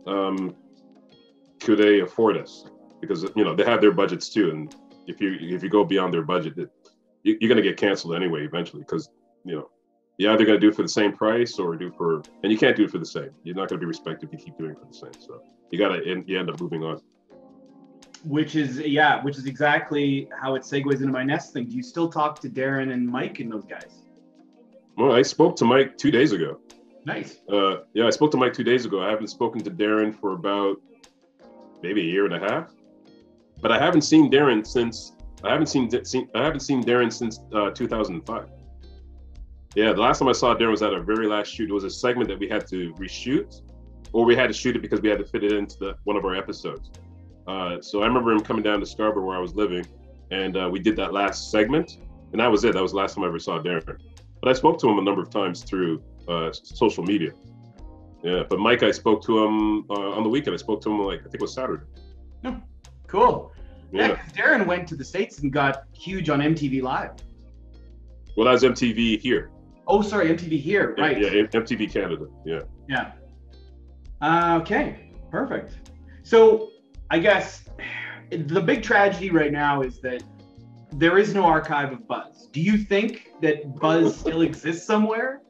could they afford us? Because they have their budgets too, and if you go beyond their budget, you're going to get canceled anyway eventually, because you're either going to do it for the same price and you can't do it for the same. You're not going to be respected if you keep doing it for the same. So you end up moving on. which is exactly how it segues into my next thing. Do you still talk to Darren and Mike and those guys? Well, I spoke to Mike 2 days ago. Nice. I spoke to Mike 2 days ago. I haven't spoken to Darren for about maybe a year and a half, but I haven't seen Darren since 2005. Yeah, the last time I saw Darren was at our very last shoot. It was a segment that we had to reshoot, or we had to shoot it because we had to fit it into one of our episodes. So I remember him coming down to Scarborough where I was living, and we did that last segment, and that was it. That was the last time I ever saw Darren. But I spoke to him a number of times through social media. Yeah, but Mike, I spoke to him on the weekend. I spoke to him I think it was Saturday. Oh, cool. Yeah, because Darren went to the States and got huge on MTV Live. Well, that was MTV here. Oh, sorry, MTV here, right? Yeah, MTV Canada. Yeah. Yeah. Okay, perfect. So I guess the big tragedy right now is that there is no archive of Buzz. Do you think that Buzz still exists somewhere?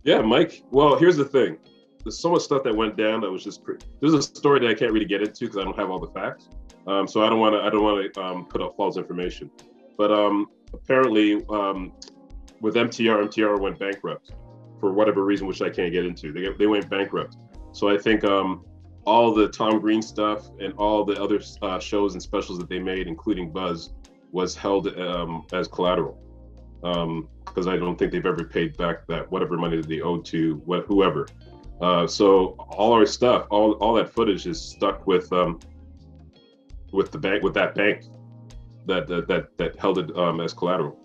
Yeah, Mike. Well, here's the thing. There's so much stuff that went down that was just there's a story that I can't really get into because I don't have all the facts. So I don't want to put up false information. But apparently, with MTR went bankrupt for whatever reason, which I can't get into. They went bankrupt. So I think all the Tom Green stuff and all the other shows and specials that they made, including Buzz, was held as collateral. Because I don't think they've ever paid back that whatever money that they owed to whoever. So all our stuff, all that footage is stuck with the bank, with that bank that held it as collateral.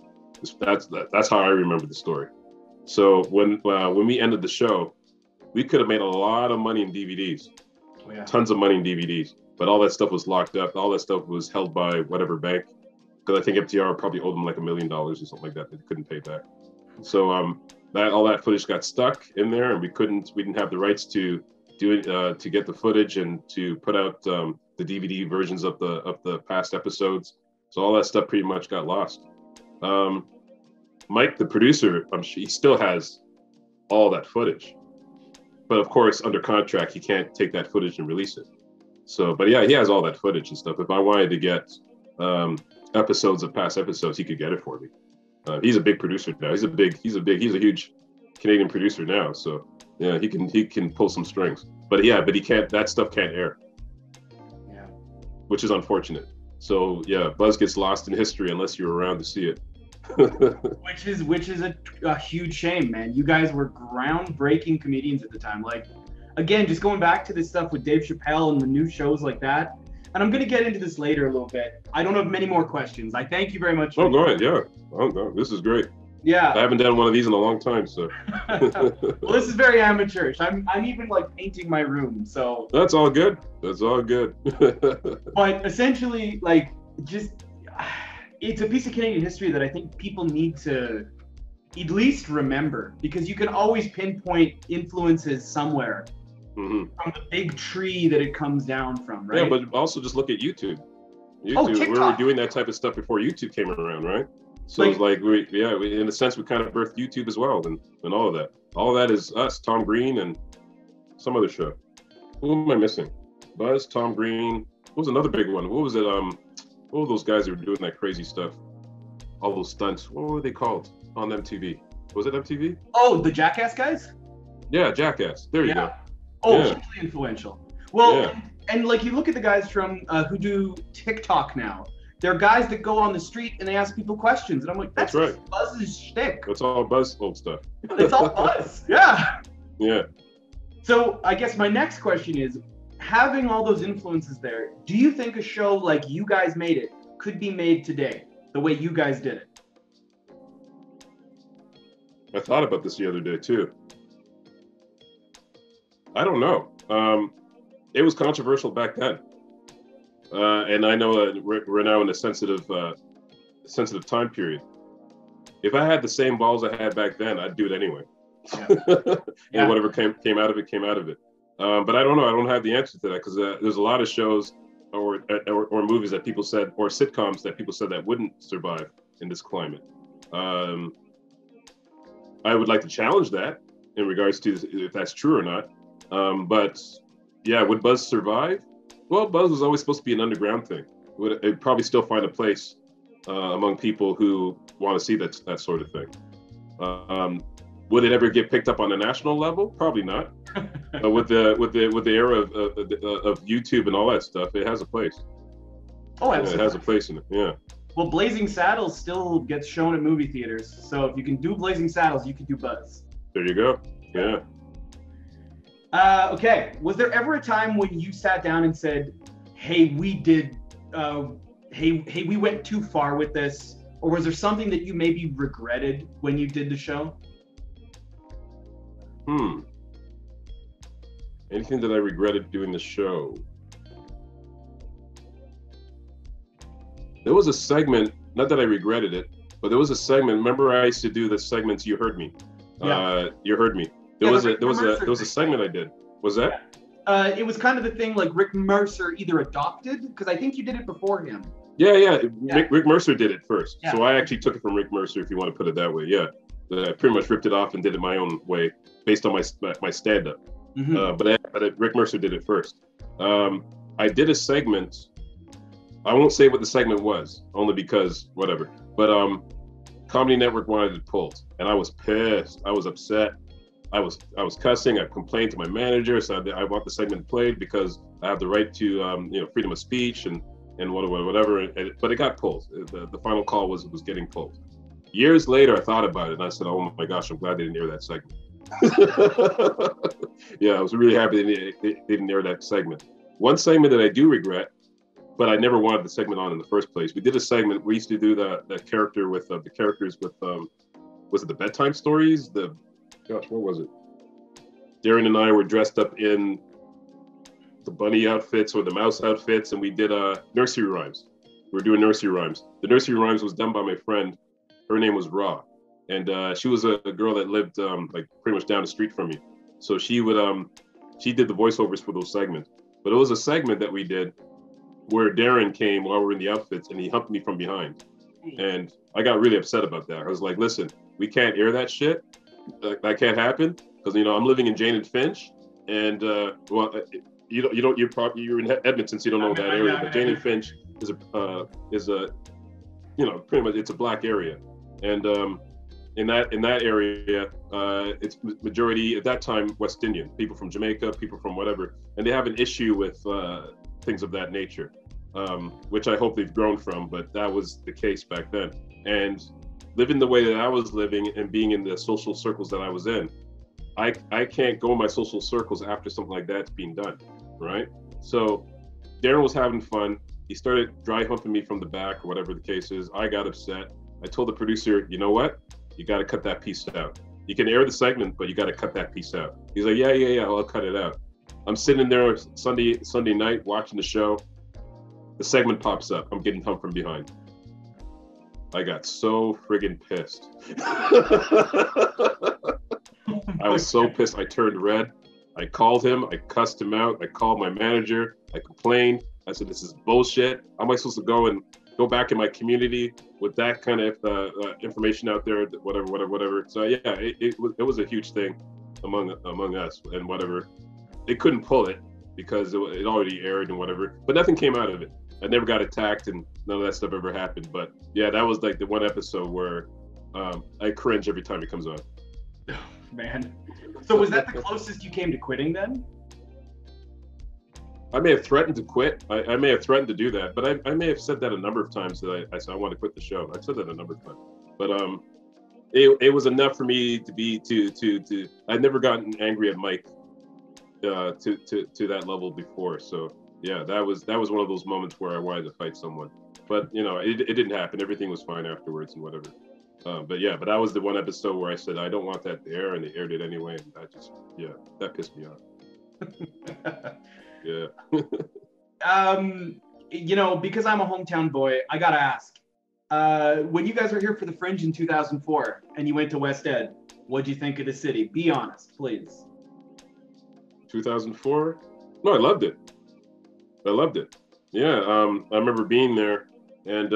That's how I remember the story. So when we ended the show, we could have made a lot of money in DVDs, tons of money in DVDs, but all that stuff was locked up. All that stuff was held by whatever bank. Because I think FTR probably owed them like $1 million or something like that. They couldn't pay back. So all that footage got stuck in there, and we didn't have the rights to do it, to get the footage and to put out the DVD versions of the past episodes. So all that stuff pretty much got lost. Mike, the producer, he still has all that footage, but of course under contract he can't take that footage and release it. So, but yeah, he has all that footage and stuff. If I wanted to get episodes of past episodes, he could get it for me. He's a big producer now. He's a huge Canadian producer now. So yeah, he can pull some strings. But he can't. That stuff can't air. Yeah. Which is unfortunate. So yeah, Buzz gets lost in history unless you're around to see it. which is a huge shame, man. You guys were groundbreaking comedians at the time. Like, again, just going back to this stuff with Dave Chappelle and the new shows like that. And I'm going to get into this later a little bit. I don't have many more questions. I thank you very much. Oh, go ahead. Yeah. Oh, no, this is great. Yeah. I haven't done one of these in a long time, so. Well, this is very amateurish. I'm even like painting my room, so. That's all good. That's all good. But essentially, like, just, it's a piece of Canadian history that I think people need to at least remember, because you can always pinpoint influences somewhere. Mm-hmm. From the big tree that it comes down from, right? Yeah, but also just look at YouTube. We were doing that type of stuff before YouTube came around, right? So it's like we in a sense we kind of birthed YouTube as well, and all of that. All of that is us, Tom Green, and some other show. Who am I missing? Buzz, Tom Green. What was another big one? What was it? What were those guys that were doing that crazy stuff? All those stunts. What were they called on MTV? Was it MTV? Oh, the Jackass guys? Yeah, Jackass. There you go. Oh, hugely influential. Well, and like you look at the guys from who do TikTok now. They're guys that go on the street and they ask people questions, and I'm like, that's right. Buzz's shtick. That's all Buzz old stuff. It's all Buzz. Yeah. Yeah. So I guess my next question is, having all those influences there, do you think a show like you guys made it could be made today, the way you guys did it? I thought about this the other day too. I don't know. It was controversial back then, and I know that we're now in a sensitive time period. If I had the same balls I had back then, I'd do it anyway. Yeah. And whatever came out of it, came out of it. But I don't know. I don't have the answer to that because there's a lot of shows or movies that people said, or sitcoms that people said that wouldn't survive in this climate. I would like to challenge that in regards to if that's true or not. But yeah, would Buzz survive? Well, buzz was always supposed to be an underground thing. It'd probably still find a place among people who want to see that sort of thing. Would it ever get picked up on a national level? Probably not. But with the era of YouTube and all that stuff, it has a place. Oh, absolutely. Yeah, it has a place in it. Yeah. Well, Blazing Saddles still gets shown at movie theaters, so if you can do Blazing Saddles, you can do Buzz. There you go. Yeah. Okay. Was there ever a time when you sat down and said, "Hey, we went too far with this," or was there something that you maybe regretted when you did the show? Anything that I regretted doing the show? There was a segment, not that I regretted it, but there was a segment. Remember, I used to do the segments. You heard me. Yeah. You heard me. There was a segment I did. Was that? Yeah. It was kind of the thing like Rick Mercer either adopted, because I think you did it before him. Yeah. Rick Mercer did it first. Yeah. So I actually took it from Rick Mercer, if you want to put it that way. Yeah. I pretty much ripped it off and did it my own way based on my stand-up. Mm-hmm. But Rick Mercer did it first. I did a segment. I won't say what the segment was, only because whatever. But Comedy Network wanted it pulled, and I was pissed. I was upset. I was cussing. I complained to my manager, so I want the segment played because I have the right to freedom of speech and whatever. But it got pulled. The final call was getting pulled. Years later, I thought about it, and I said, "Oh my gosh, I'm glad they didn't air that segment." Yeah, I was really happy they didn't air that segment. One segment that I do regret, but I never wanted the segment on in the first place. We did a segment. We used to do the character with the characters with was it the bedtime stories? What was it? Darren and I were dressed up in the bunny outfits or the mouse outfits, and we did nursery rhymes. We were doing nursery rhymes. The nursery rhymes was done by my friend. Her name was Ra, and she was a girl that lived like pretty much down the street from me. So she did the voiceovers for those segments. But it was a segment that we did where Darren came while we were in the outfits, and he humped me from behind. And I got really upset about that. I was like, listen, we can't air that shit. That can't happen because I'm living in Jane and Finch, and you're in Edmonton, so you don't know that area. But Jane and Finch is a pretty much it's a black area, and in that area, it's majority at that time West Indian, people from Jamaica, people from whatever, and they have an issue with things of that nature, which I hope they've grown from, but that was the case back then. And living the way that I was living and being in the social circles that I was in, I can't go in my social circles after something like that's being done, right? So Darren was having fun. He started dry humping me from the back or whatever the case is. I got upset. I told the producer, you know what? You got to cut that piece out. You can air the segment, but you got to cut that piece out. He's like, yeah, I'll cut it out. I'm sitting there Sunday night watching the show. The segment pops up. I'm getting humped from behind. I got so friggin' pissed. I was so pissed. I turned red. I called him. I cussed him out. I called my manager. I complained. I said, this is bullshit. How am I supposed to go back in my community with that kind of information out there, whatever. So yeah, it was a huge thing among us and whatever. They couldn't pull it because it already aired and whatever, but nothing came out of it. I never got attacked and none of that stuff ever happened. But yeah, that was like the one episode where I cringe every time it comes on. Oh, man. So was that the closest you came to quitting then? I may have threatened to quit. I may have threatened to do that, but I may have said that a number of times that I said I want to quit the show. I've said that a number of times, but it was enough for me to I'd never gotten angry at Mike to that level before. So yeah, that was one of those moments where I wanted to fight someone, but it didn't happen. Everything was fine afterwards and whatever. But that was the one episode where I said I don't want that to air, and they aired it anyway, and that pissed me off. Yeah. Because I'm a hometown boy, I gotta ask. When you guys were here for the Fringe in 2004 and you went to West Ed, what'd you think of the city? Be honest, please. 2004? No, I loved it. Yeah, I remember being there, and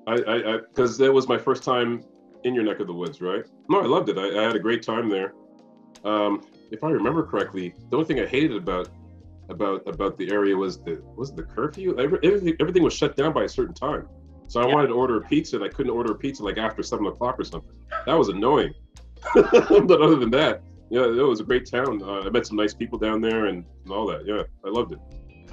I because that was my first time in your neck of the woods, right? No, I loved it. I had a great time there. If I remember correctly, the only thing I about the area was the curfew. Everything was shut down by a certain time. So I wanted to order a pizza, and I couldn't order a pizza like after 7 o'clock or something. That was annoying. But other than that, yeah, it was a great town. I met some nice people down there and all that. Yeah, I loved it.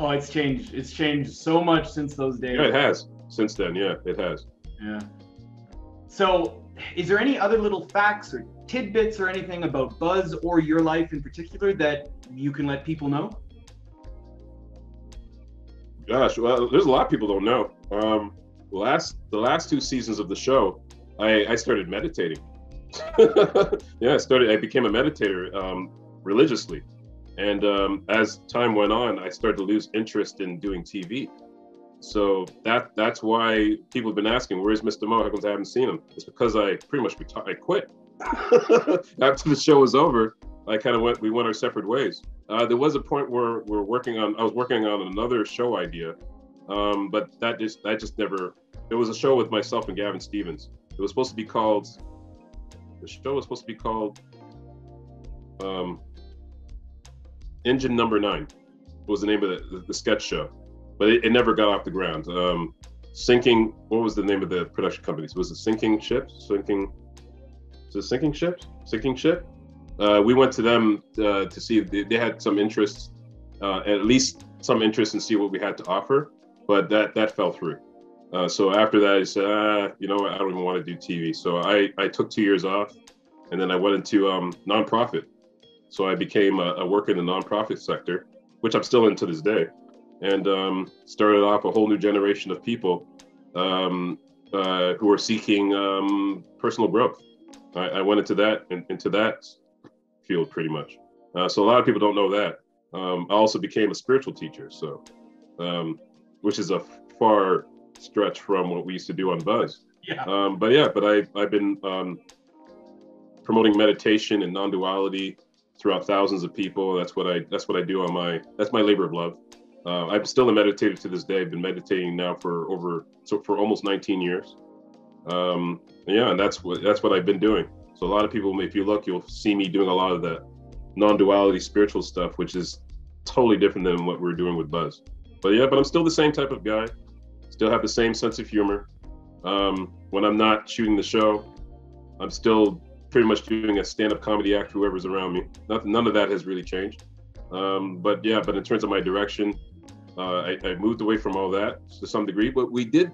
Oh, it's changed. It's changed so much since those days. Yeah, it has. Since then, yeah, it has. Yeah. So, is there any other little facts or tidbits or anything about Buzz or your life in particular that you can let people know? Gosh, well, there's a lot of people don't know. The last 2 seasons of the show, I started meditating. Yeah, I became a meditator religiously, and as time went on, I started to lose interest in doing TV. So that's why people have been asking, "Where's Mista Mo? How come I haven't seen him?" It's because I pretty much I quit after the show was over. We went our separate ways. There was a point where I was working on another show idea, but that just never. It was a show with myself and Gavin Stevens. It was supposed to be called. The show was supposed to be called Engine Number 9. Was the name of the sketch show, but it never got off the ground. Sinking. What was the name of the production company? Was it Sinking Ships? Sinking. Was it Sinking Ships? Sinking Ship. We went to them to see if they had some interest, at least some interest in see what we had to offer, but that fell through. So after that, I said, you know what, I don't even want to do TV. So I took 2 years off, and then I went into nonprofit. So I became a worker in the nonprofit sector, which I'm still in to this day, and started off a whole new generation of people who are seeking personal growth. I went into that field pretty much. So a lot of people don't know that. I also became a spiritual teacher, so which is a far stretch from what we used to do on Buzz. Yeah. But I've been promoting meditation and non-duality throughout thousands of people. That's what I do that's my labor of love. I'm still a meditator to this day. I've been meditating now for almost 19 years. And that's what I've been doing. So a lot of people, if you look, you'll see me doing a lot of the non-duality spiritual stuff, which is totally different than what we're doing with Buzz. But I'm still the same type of guy. Still have the same sense of humor. When I'm not shooting the show, I'm still pretty much doing a stand-up comedy act, whoever's around me. None of that has really changed. But in terms of my direction, I moved away from all that to some degree. But we did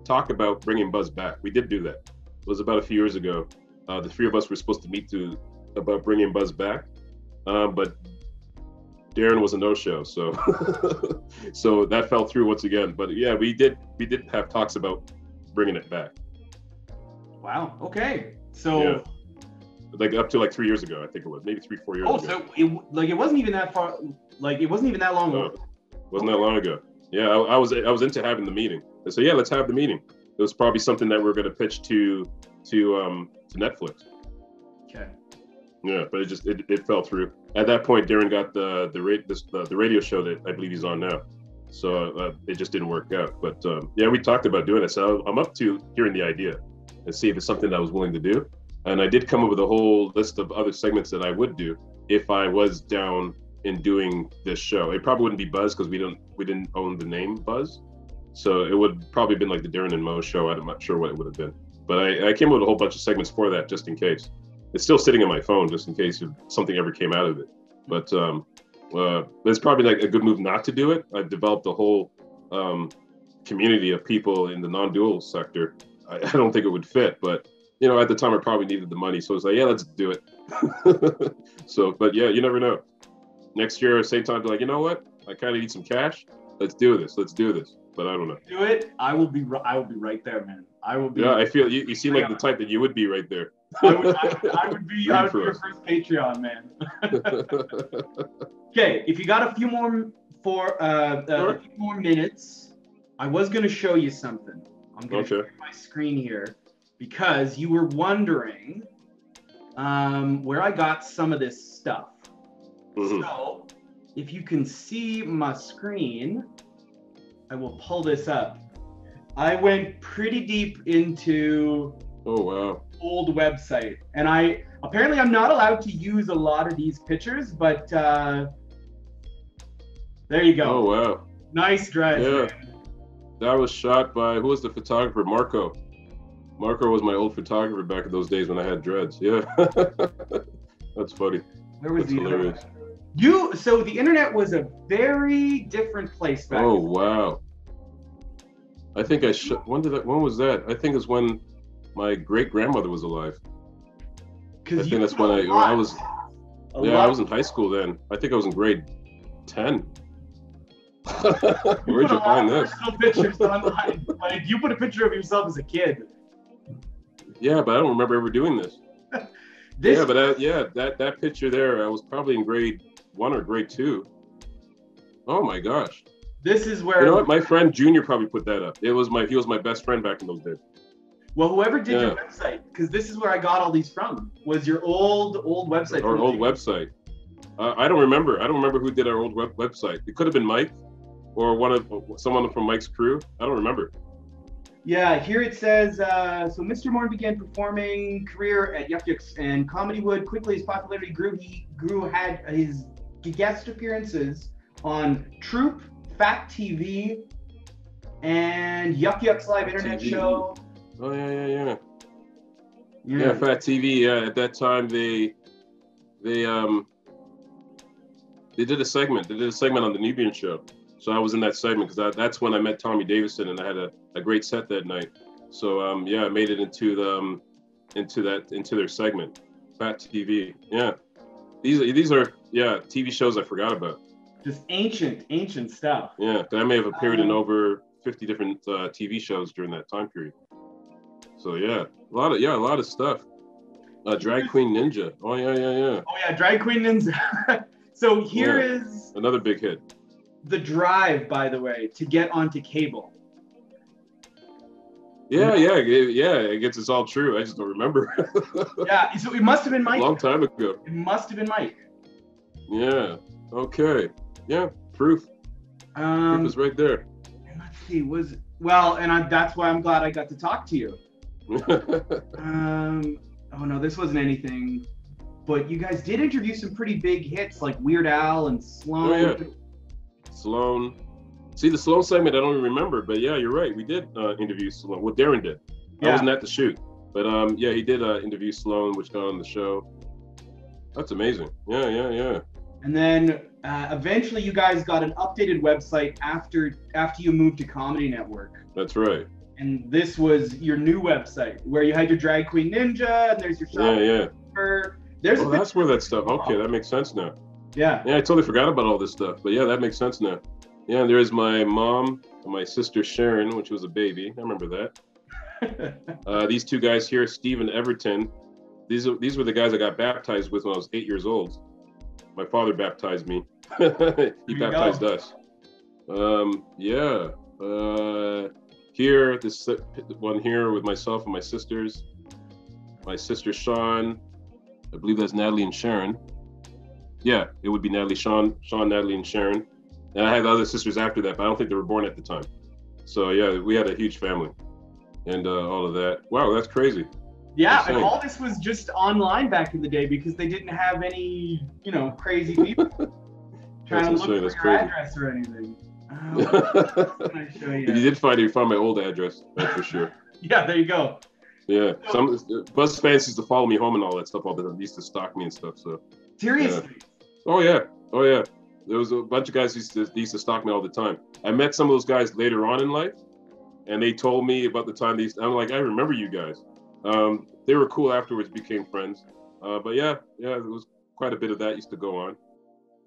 talk about bringing Buzz back. We did do that. It was about a few years ago. The 3 of us were supposed to meet about bringing Buzz back, but Darren was a no-show, so so that fell through once again. But yeah, we did have talks about bringing it back. Wow. Okay. So like up to like 3 years ago, I think it was maybe 3-4 years ago. Oh, so it wasn't even that far. Like it wasn't even that long ago. Wasn't that long ago. Yeah, I was into having the meeting. I said, yeah, let's have the meeting. It was probably something that we're going to pitch to Netflix. Okay. Yeah, but it fell through. At that point, Darren got the radio show that I believe he's on now. So it just didn't work out. But we talked about doing it. So I'm up to hearing the idea and see if it's something that I was willing to do. And I did come up with a whole list of other segments that I would do if I was down in doing this show. It probably wouldn't be Buzz because we didn't own the name Buzz. So it would probably been like the Darren and Mo show. I'm not sure what it would have been. But I came up with a whole bunch of segments for that just in case. It's still sitting on my phone just in case something ever came out of it. But it's probably like a good move not to do it. I've developed a whole community of people in the non-dual sector. I don't think it would fit, but at the time I probably needed the money. So it's like, yeah, let's do it. So, but yeah, you never know. Next year, same time, be like, you know what? I kind of need some cash. Let's do this. But I don't know. Do it. I will be right there, man. I will be. Yeah, I feel you seem like the type that you would be right there. I would be your first Patreon, man. Okay, if you got a few more a few more minutes, I was gonna show you something. I'm gonna share my screen here because you were wondering where I got some of this stuff. Mm-hmm. So if you can see my screen, I will pull this up. I went pretty deep into old website, and I'm not allowed to use a lot of these pictures, but There you go. Oh wow. Nice dress. Yeah. Man. That was shot by, who was the photographer? Marco. Marco was my old photographer back in those days when I had dreads. Yeah. That's funny. Where was That's the hilarious. So the internet was a very different place back Oh then. wow. I think when was that? I think it's when my great grandmother was alive. I think that's when I was I was in high school then. I think I was in grade 10. Where'd you find this? Pictures online. Like you put a picture of yourself as a kid. Yeah, but I don't remember ever doing this. That picture there, I was probably in grade 1 or grade 2. Oh my gosh. This is where, you know what? My friend Junior probably put that up. He was my best friend back in those days. Well, whoever did your website, because this is where I got all these from, was your old website. Our old website. I don't remember. I don't remember who did our old website. It could have been Mike or someone from Mike's crew. I don't remember. Yeah, here it says, so Mr. Moore began performing career at Yuck Yucks and Comedywood. Quickly, his popularity grew. He had his guest appearances on Troop, Fat TV, and Yuck Yucks live internet show. Oh yeah, Fat TV. Yeah, at that time they did a segment. They did a segment on the Nubian show. So I was in that segment because that's when I met Tommy Davison, and I had a great set that night. So I made it into their segment, Fat TV. Yeah, these are TV shows I forgot about. Just ancient stuff. Yeah, I may have appeared in over 50 different TV shows during that time period. So a lot of stuff. Drag Queen Ninja. Oh yeah. Oh yeah, Drag Queen Ninja. So here is another big hit. The drive, by the way, to get onto cable. Yeah. I guess it's all true. I just don't remember. Yeah, so it must have been Mike. A long time ago. It must have been Mike. Yeah. Okay. Yeah. Proof. Proof is right there. And let's see. That's why I'm glad I got to talk to you. Oh no, this wasn't anything. But you guys did interview some pretty big hits like Weird Al and Sloan. Oh yeah. Sloan. See, the Sloan segment I don't even remember, but yeah, you're right. We did interview Sloan. Well, Darren did. I wasn't at the shoot, but he did interview Sloan, which got on the show. That's amazing. Yeah. And then eventually, you guys got an updated website after you moved to Comedy Network. That's right. And this was your new website where you had your Drag Queen Ninja, and there's your shop. Yeah. That's where that stuff. Okay, that makes sense now. Yeah. Yeah, I totally forgot about all this stuff, but yeah, that makes sense now. Yeah, and there's my mom and my sister Sharon, when she was a baby. I remember that. These two guys here, Steve and Everton. These were the guys I got baptized with when I was 8 years old. My father baptized me. He baptized us. Here, this one here with myself and my sisters. My sister Sean, I believe that's Natalie and Sharon. Yeah, it would be Natalie, Sean, Natalie, and Sharon. And I had other sisters after that, but I don't think they were born at the time. So yeah, we had a huge family and all of that. Wow, that's crazy. Yeah, and all this was just online back in the day because they didn't have any, crazy people trying to look for your address or anything. What can I show you? If you did find it, you found my old address, that's for sure. Yeah, there you go. Yeah, some bus fans used to follow me home and all that stuff all the time. They used to stalk me and stuff. So seriously? Yeah. Oh yeah. There was a bunch of guys who used to stalk me all the time. I met some of those guys later on in life, and they told me about the time I'm like, I remember you guys. They were cool afterwards, became friends. But yeah, there was quite a bit of that used to go on.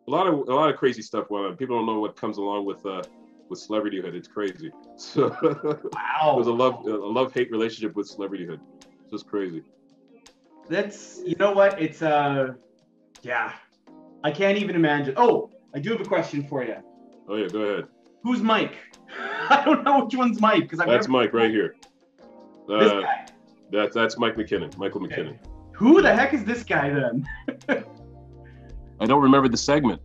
A lot of crazy stuff went on. People don't know what comes along with celebrityhood. It's crazy. So wow. It was a love-hate relationship with celebrityhood. It's just crazy. That's, you know what? It's yeah. I can't even imagine. Oh, I do have a question for you. Oh yeah, go ahead. Who's Mike? I don't know which one's Mike because that's Mike right here. This guy. That's Mike McKinnon, Michael McKinnon. Who the heck is this guy then? I don't remember the segment.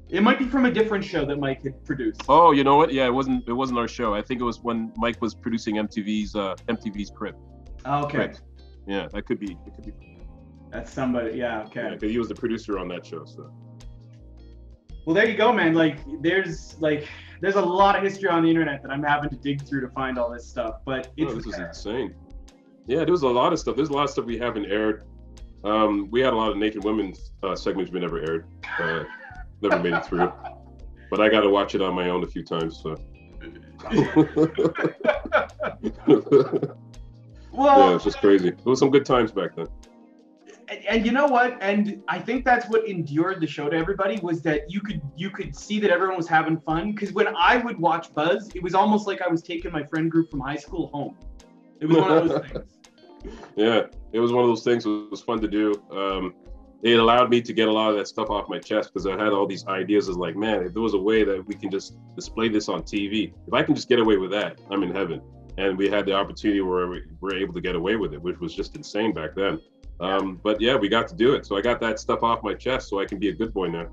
It might be from a different show that Mike had produced. Oh, you know what? Yeah, it wasn't our show. I think it was when Mike was producing MTV's Crib. Oh, okay. Crib. Yeah, that could be. That's somebody. Yeah. Okay. Yeah, because he was the producer on that show. So. Well, there you go, man. There's a lot of history on the internet that I'm having to dig through to find all this stuff. But it's This is insane. Yeah, there was a lot of stuff. There's a lot of stuff we haven't aired. We had a lot of naked women segments we never aired. Never made it through. But I got to watch it on my own a few times. So. Well, yeah, it's just crazy. It was some good times back then. And you know what? And I think that's what endured the show to everybody, was that you could see that everyone was having fun. Because when I would watch Buzz, it was almost like I was taking my friend group from high school home. It was one of those things. Yeah, it was one of those things. It was fun to do. It allowed me to get a lot of that stuff off my chest, because I had all these ideas. As like, man, if there was a way that we can just display this on TV, if I can just get away with that, I'm in heaven. And we had the opportunity where we were able to get away with it, which was just insane back then. But yeah, we got to do it. So I got that stuff off my chest so I can be a good boy now.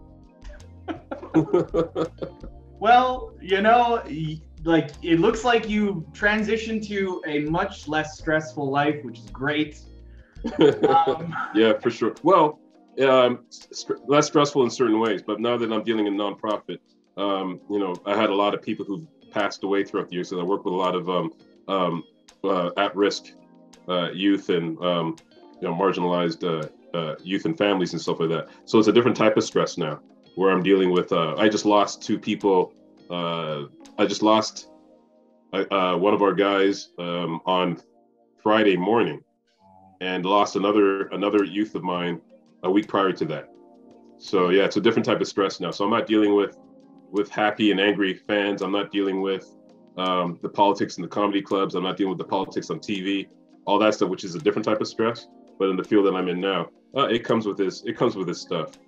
Well, you know, like, it looks like you transitioned to a much less stressful life, which is great. Yeah, for sure. Well, less stressful in certain ways, but now that I'm dealing in nonprofit, you know, I had a lot of people who passed away throughout the years. So I work with a lot of at-risk youth and you know, marginalized youth and families and stuff like that. So it's a different type of stress now, where I'm dealing with. I just lost two people. I just lost one of our guys on Friday morning, and lost another youth of mine a week prior to that. So yeah, it's a different type of stress now. So I'm not dealing with happy and angry fans. I'm not dealing with the politics in the comedy clubs. I'm not dealing with the politics on TV, all that stuff, which is a different type of stress. But in the field that I'm in now, it comes with this. It comes with this stuff.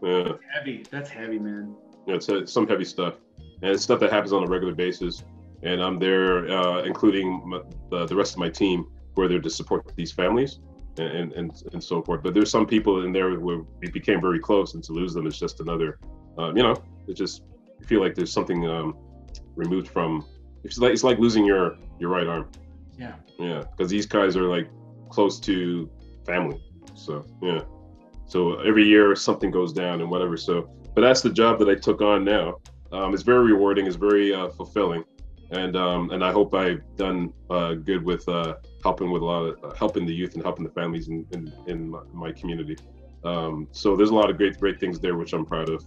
That's heavy. That's heavy, man. Yeah, it's some heavy stuff, and it's stuff that happens on a regular basis. And I'm there, including the rest of my team, who are there to support these families and so forth. But there's some people in there where we became very close, and to lose them is just another, you know, it just, you feel like there's something removed from. It's like losing your right arm. Yeah. Yeah, because these guys are like close to family. So yeah. So every year something goes down and whatever. So, but that's the job that I took on now. It's very rewarding. It's very fulfilling, and I hope I've done good with helping with a lot of helping the youth and helping the families in my community. So there's a lot of great things there, which I'm proud of,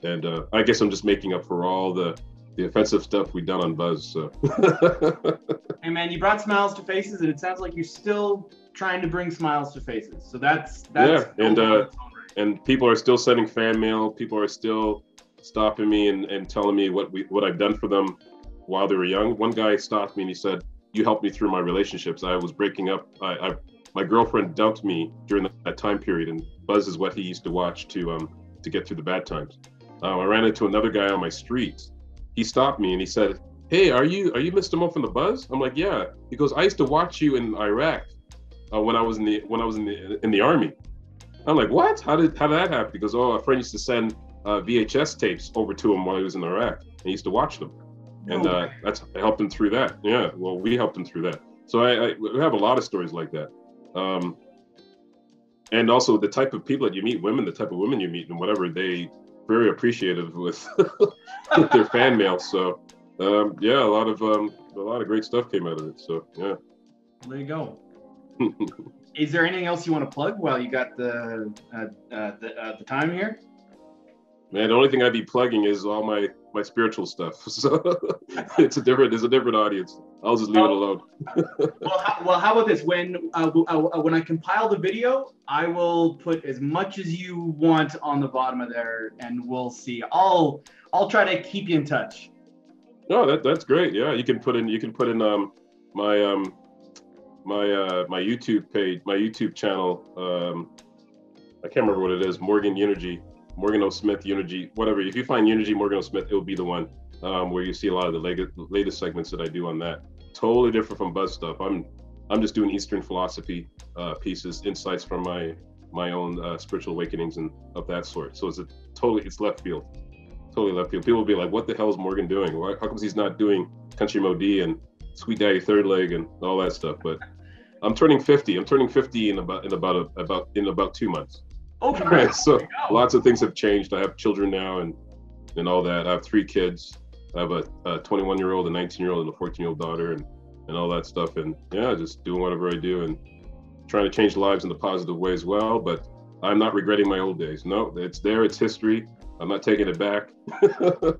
and I guess I'm just making up for all the offensive stuff we've done on Buzz. So. Hey man, you brought smiles to faces, and it sounds like you're still trying to bring smiles to faces. So that's yeah, and people are still sending fan mail. People are still stopping me and telling me what I've done for them while they were young. One guy stopped me and he said, "You helped me through my relationships. I was breaking up. My girlfriend dumped me during that time period, and Buzz is what he used to watch to get through the bad times." I ran into another guy on my street. He stopped me and he said, "Hey, are you Mista Mo from the Buzz?" I'm like, "Yeah." He goes, "I used to watch you in Iraq when I was in the army." I'm like, "What? How did that happen?" He goes, "Oh, a friend used to send VHS tapes over to him while he was in Iraq, and he used to watch them." And I helped him through that. Yeah, well, we helped him through that. So we have a lot of stories like that. And also the type of people that you meet, the type of women you meet, and whatever, they very appreciative with their fan mail. So yeah, a lot of great stuff came out of it. So yeah. There you go. Is there anything else you want to plug while you got the time here? Man, the only thing I'd be plugging is all my spiritual stuff. So there's a different audience. I'll just leave it alone. Well, how about this? When I compile the video, I will put as much as you want on the bottom of there, and we'll see. I'll try to keep you in touch. No, that's great. Yeah, you can put in my my YouTube page, my YouTube channel. I can't remember what it is. Morgan O. Smith, Unity, whatever. If you find Unity Morgan O. Smith, it will be the one where you see a lot of the latest segments that I do on that. Totally different from Buzz stuff. I'm just doing Eastern philosophy pieces, insights from my own spiritual awakenings and of that sort. So it's left field. Totally left field. People will be like, "What the hell is Morgan doing? How come he's not doing Country Modi and Sweet Daddy Third Leg and all that stuff?" But I'm turning 50. I'm turning 50 in about 2 months. Okay. Right. So lots of things have changed. I have children now, and and all that. I have 3 kids. I have a 21-year-old, a 19-year-old, and a 14-year-old daughter, and all that stuff. And yeah, just doing whatever I do and trying to change lives in a positive way as well. But I'm not regretting my old days. No, it's there. It's history. I'm not taking it back. Yeah.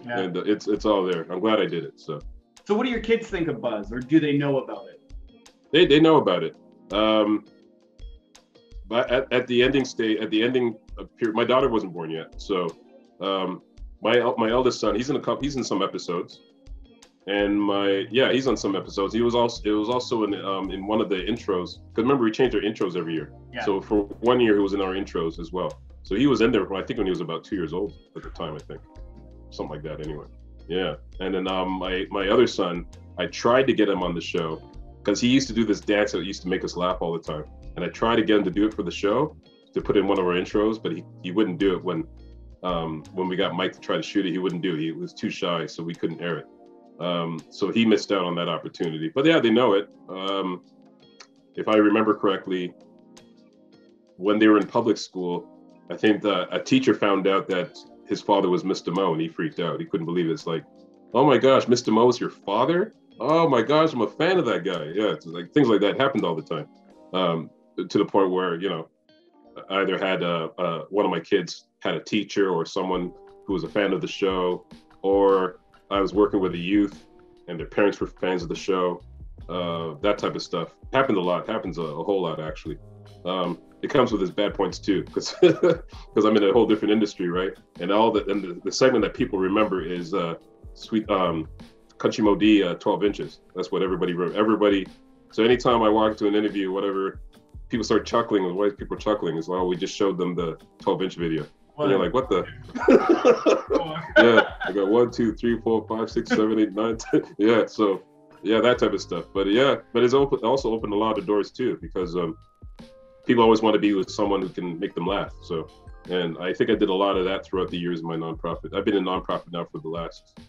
And it's all there. I'm glad I did it. So what do your kids think of Buzz, or do they know about it? they know about it. But at the ending period, my daughter wasn't born yet. So my eldest son, he's in some episodes, and he's on some episodes. It was also in one of the intros, because remember, we changed our intros every year. Yeah. So for 1 year, he was in our intros as well. So he was in there, I think, when he was about 2 years old at the time, I think, something like that. Anyway, yeah. And then my other son, I tried to get him on the show because he used to do this dance that used to make us laugh all the time. And I tried to get him to do it for the show, to put in one of our intros, but he wouldn't do it when we got Mike to try to shoot it. He wouldn't do it. He was too shy, so we couldn't air it. So he missed out on that opportunity. But yeah, they know it. If I remember correctly, when they were in public school, I think a teacher found out that his father was Mista Mo, and he freaked out. He couldn't believe it. It's like, oh my gosh, Mista Mo is your father? Oh my gosh, I'm a fan of that guy. Yeah, it's like things like that happened all the time. To the point where, I either had one of my kids had a teacher or someone who was a fan of the show, or I was working with a youth and their parents were fans of the show. That type of stuff happened a lot. Happens a whole lot, actually. It comes with its bad points too, because I'm in a whole different industry, right? And the segment that people remember is sweet Country Modi 12 inches. That's what everybody. So anytime I walk into an interview, whatever, people start chuckling. Why people are chuckling? Is, well, we just showed them the 12-inch video. And you're like, what the? Yeah, I got 1, 2, 3, 4, 5, 6, 7, 8, 9, 10. Yeah, so yeah, that type of stuff. But yeah, but it's also opened a lot of doors too, because people always want to be with someone who can make them laugh. So, and I think I did a lot of that throughout the years of my nonprofit. I've been in nonprofit now for the last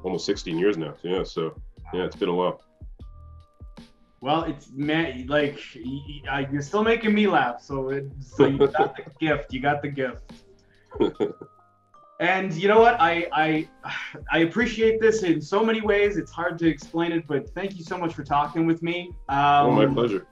almost 16 years now. Yeah, so yeah, it's been a while. Well, it's you're still making me laugh. So you got the gift. You got the gift. And you know what? I appreciate this in so many ways. It's hard to explain it, but thank you so much for talking with me. Oh, my pleasure.